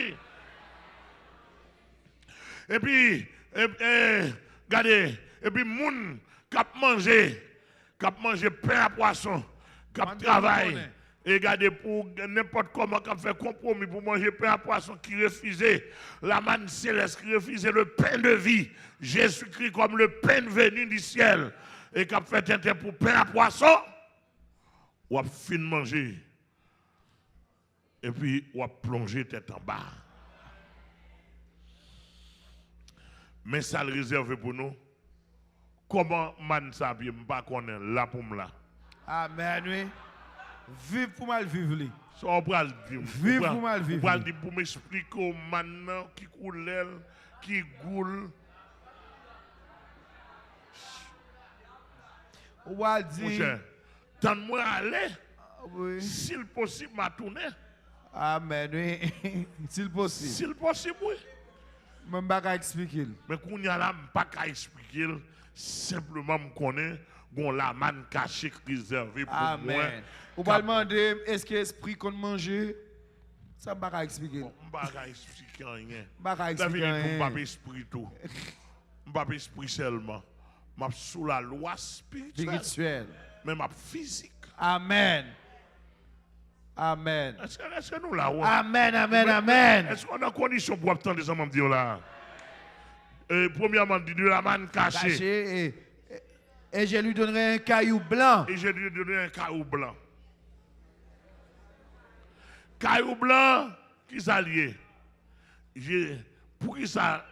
Et puis, regardez, et puis, moun qui a mangé pain à poisson, qui a travaillé, et regardez, pour n'importe comment, qui a fait compromis pour manger pain à poisson, qui refusait la manne céleste, qui refusait le pain de vie, Jésus-Christ comme le pain venu du ciel, et qui a fait un pour pain à poisson, ou a fin manger, et puis ou a plongé tête en bas. Mais ça le réserve pour nous. Comment man sabie m'pa connaît là pour moi là. Amen, oui. Vive pour mal vivre li. Ça on va le dire. Vive pour mal vivre. On va le dire pour m'expliquer maintenant qui coule qui goule. On va dire. Tente-moi aller. Oui. S'il possible m'a tourner. Amen, oui. S'il possible. S'il possible oui. Je ne peux pas expliquer. Mais quand il y a là, je ne peux pas expliquer. Simplement, je connais qu'on la manne cachée réservée pour moi. Amen. On va demander, est-ce que l'esprit qu'on mange, Ça m'a pas expliquer. Bon, je ne vais pas expliquer rien. Pas La expliquer. vérité, je ne vais pas esprit tout. Je ne vais pas esprit seulement. Je suis sous la loi spirituelle. Spirituel. Mais je suis physique. Amen. Amen. Est-ce que nous là? Amen, amen, amen. Est-ce qu'on a condition pour attendre les hommes dire là? Premièrement, de la manne cachée. Caché et je lui donnerai un caillou blanc. Et je lui ai donné un caillou blanc. Caillou blanc, qui s'allie? Pour qui ça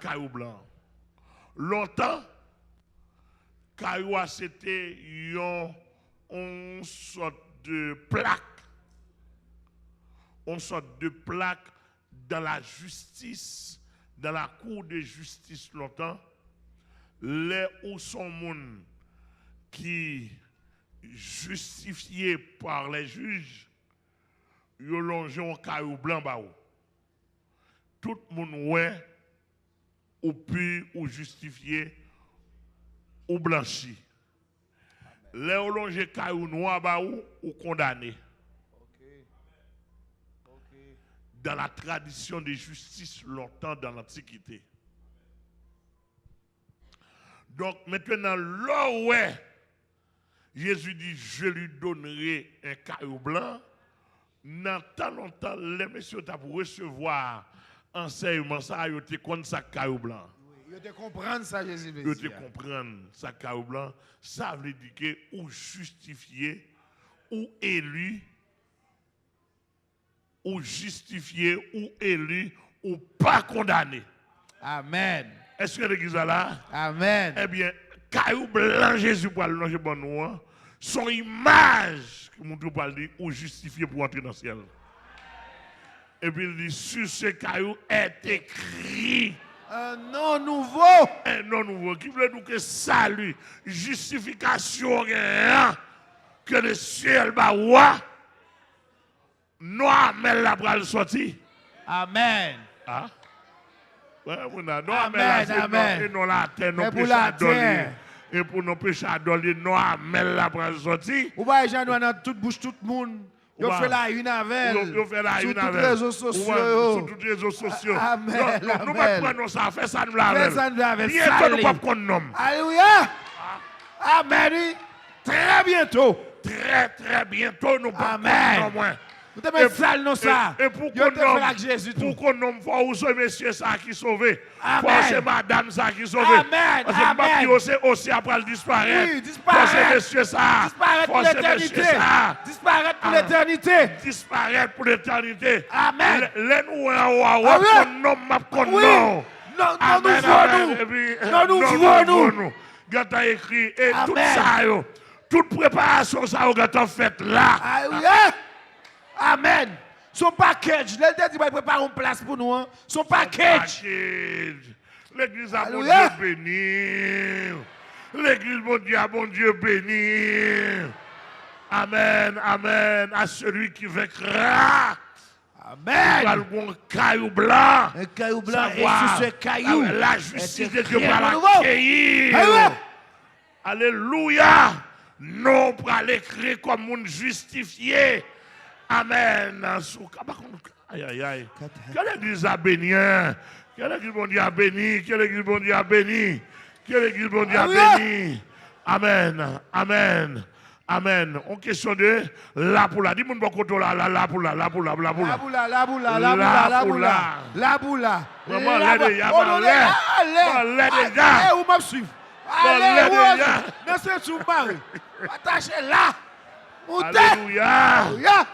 caillou blanc? Longtemps, caillou c'était une sorte de plaque. Une sorte de plaque dans la justice, dans la cour de justice longtemps. Les où sont monde qui justifiés par les juges, ils ont longé un caillou blanc ba ou. Tout le monde ouais ou puis ou justifié ou blanchi. Les ont longé caillou noir ba ou condamné. Dans la tradition de justice longtemps dans l'Antiquité. Donc maintenant, là où Jésus dit, je lui donnerai un caillou blanc, dans tant longtemps, les messieurs pour recevoir enseignement, ça, ils te comprennent ça caillou blanc. Ils te comprennent ça, Jésus. Ils te comprennent ça caillou blanc. Ça veut dire que ou justifié, ou élu, ou justifié, ou élu, ou pas condamné. Amen. Est-ce que l'église est là? Amen. Eh bien, caillou blanc Jésus pour le longer bon nous, son image que mon Dieu parle ou justifié pour entrer dans le ciel. Et puis il dit sur ce caillou est écrit un nom nouveau. Un nom nouveau qui veut dire que salut, justification rien que le ciel va voir. Noir mais la bras sorti. Amen. Ah. Ouais, amen, amen. Et non la terre, non pour la terre. Et pour nos péchés adolés, non, mais la bras sorti. Ou bien, j'en dans toute bouche, tout le monde. Ils fait la une avec. Ils fait la une avec. Sur tous les réseaux sociaux. Sur tous les réseaux sociaux. Amen. Nous ne prenons ça, fait ça nous la fait ça nous la bientôt, nous ne pouvons pas nom. Alléluia. Amen. Très bientôt. Très bientôt, nous ne pouvons pas nom. Vous devez faire ça. Et pour qu'on nomme force monsieur ça qui sauvé. Force madame ça qui sauvé. Amen. Parce que Mathieu aussi après le disparaître. Oui, disparaître. Force monsieur ça. Disparaître pour l'éternité. Disparaître pour l'éternité. Disparaître pour l'éternité. Amen. Les nous qu'on nomme qu'on nom. Non, nous voulons. Gata écrit et tout ça toute préparation ça au gata fait là. Amen. Son package. L'église dit qu'il prépare une place pour nous. Hein. Son package. L'église a bon Dieu béni. L'église bon Dieu béni. Amen. Amen. À celui qui vaincra. Amen. Un caillou blanc. Un caillou blanc. Et sur ce caillou, la justice de Dieu va l'accueillir. Alléluia. Non pour l'écrire comme un justifié. Amen. Aïe, aïe, aïe. Quelle église a béni? Quelle église bon Dieu a béni? Quelle église bon Dieu a béni? Quelle église bon Dieu a béni? Amen. Amen. Amen. En question de la pour la. Dis-moi beaucoup là, la pour la, la pour la, la pour la. La pour la, la pour la, la pour la, la pour la. La pour la. Maman, l'aide, y'a pas l'aide. L'aide déjà. Eh, où m'a suivre? Allez, où? Dans ce sous-marin. Attachez là. Alléluia. Alléluia.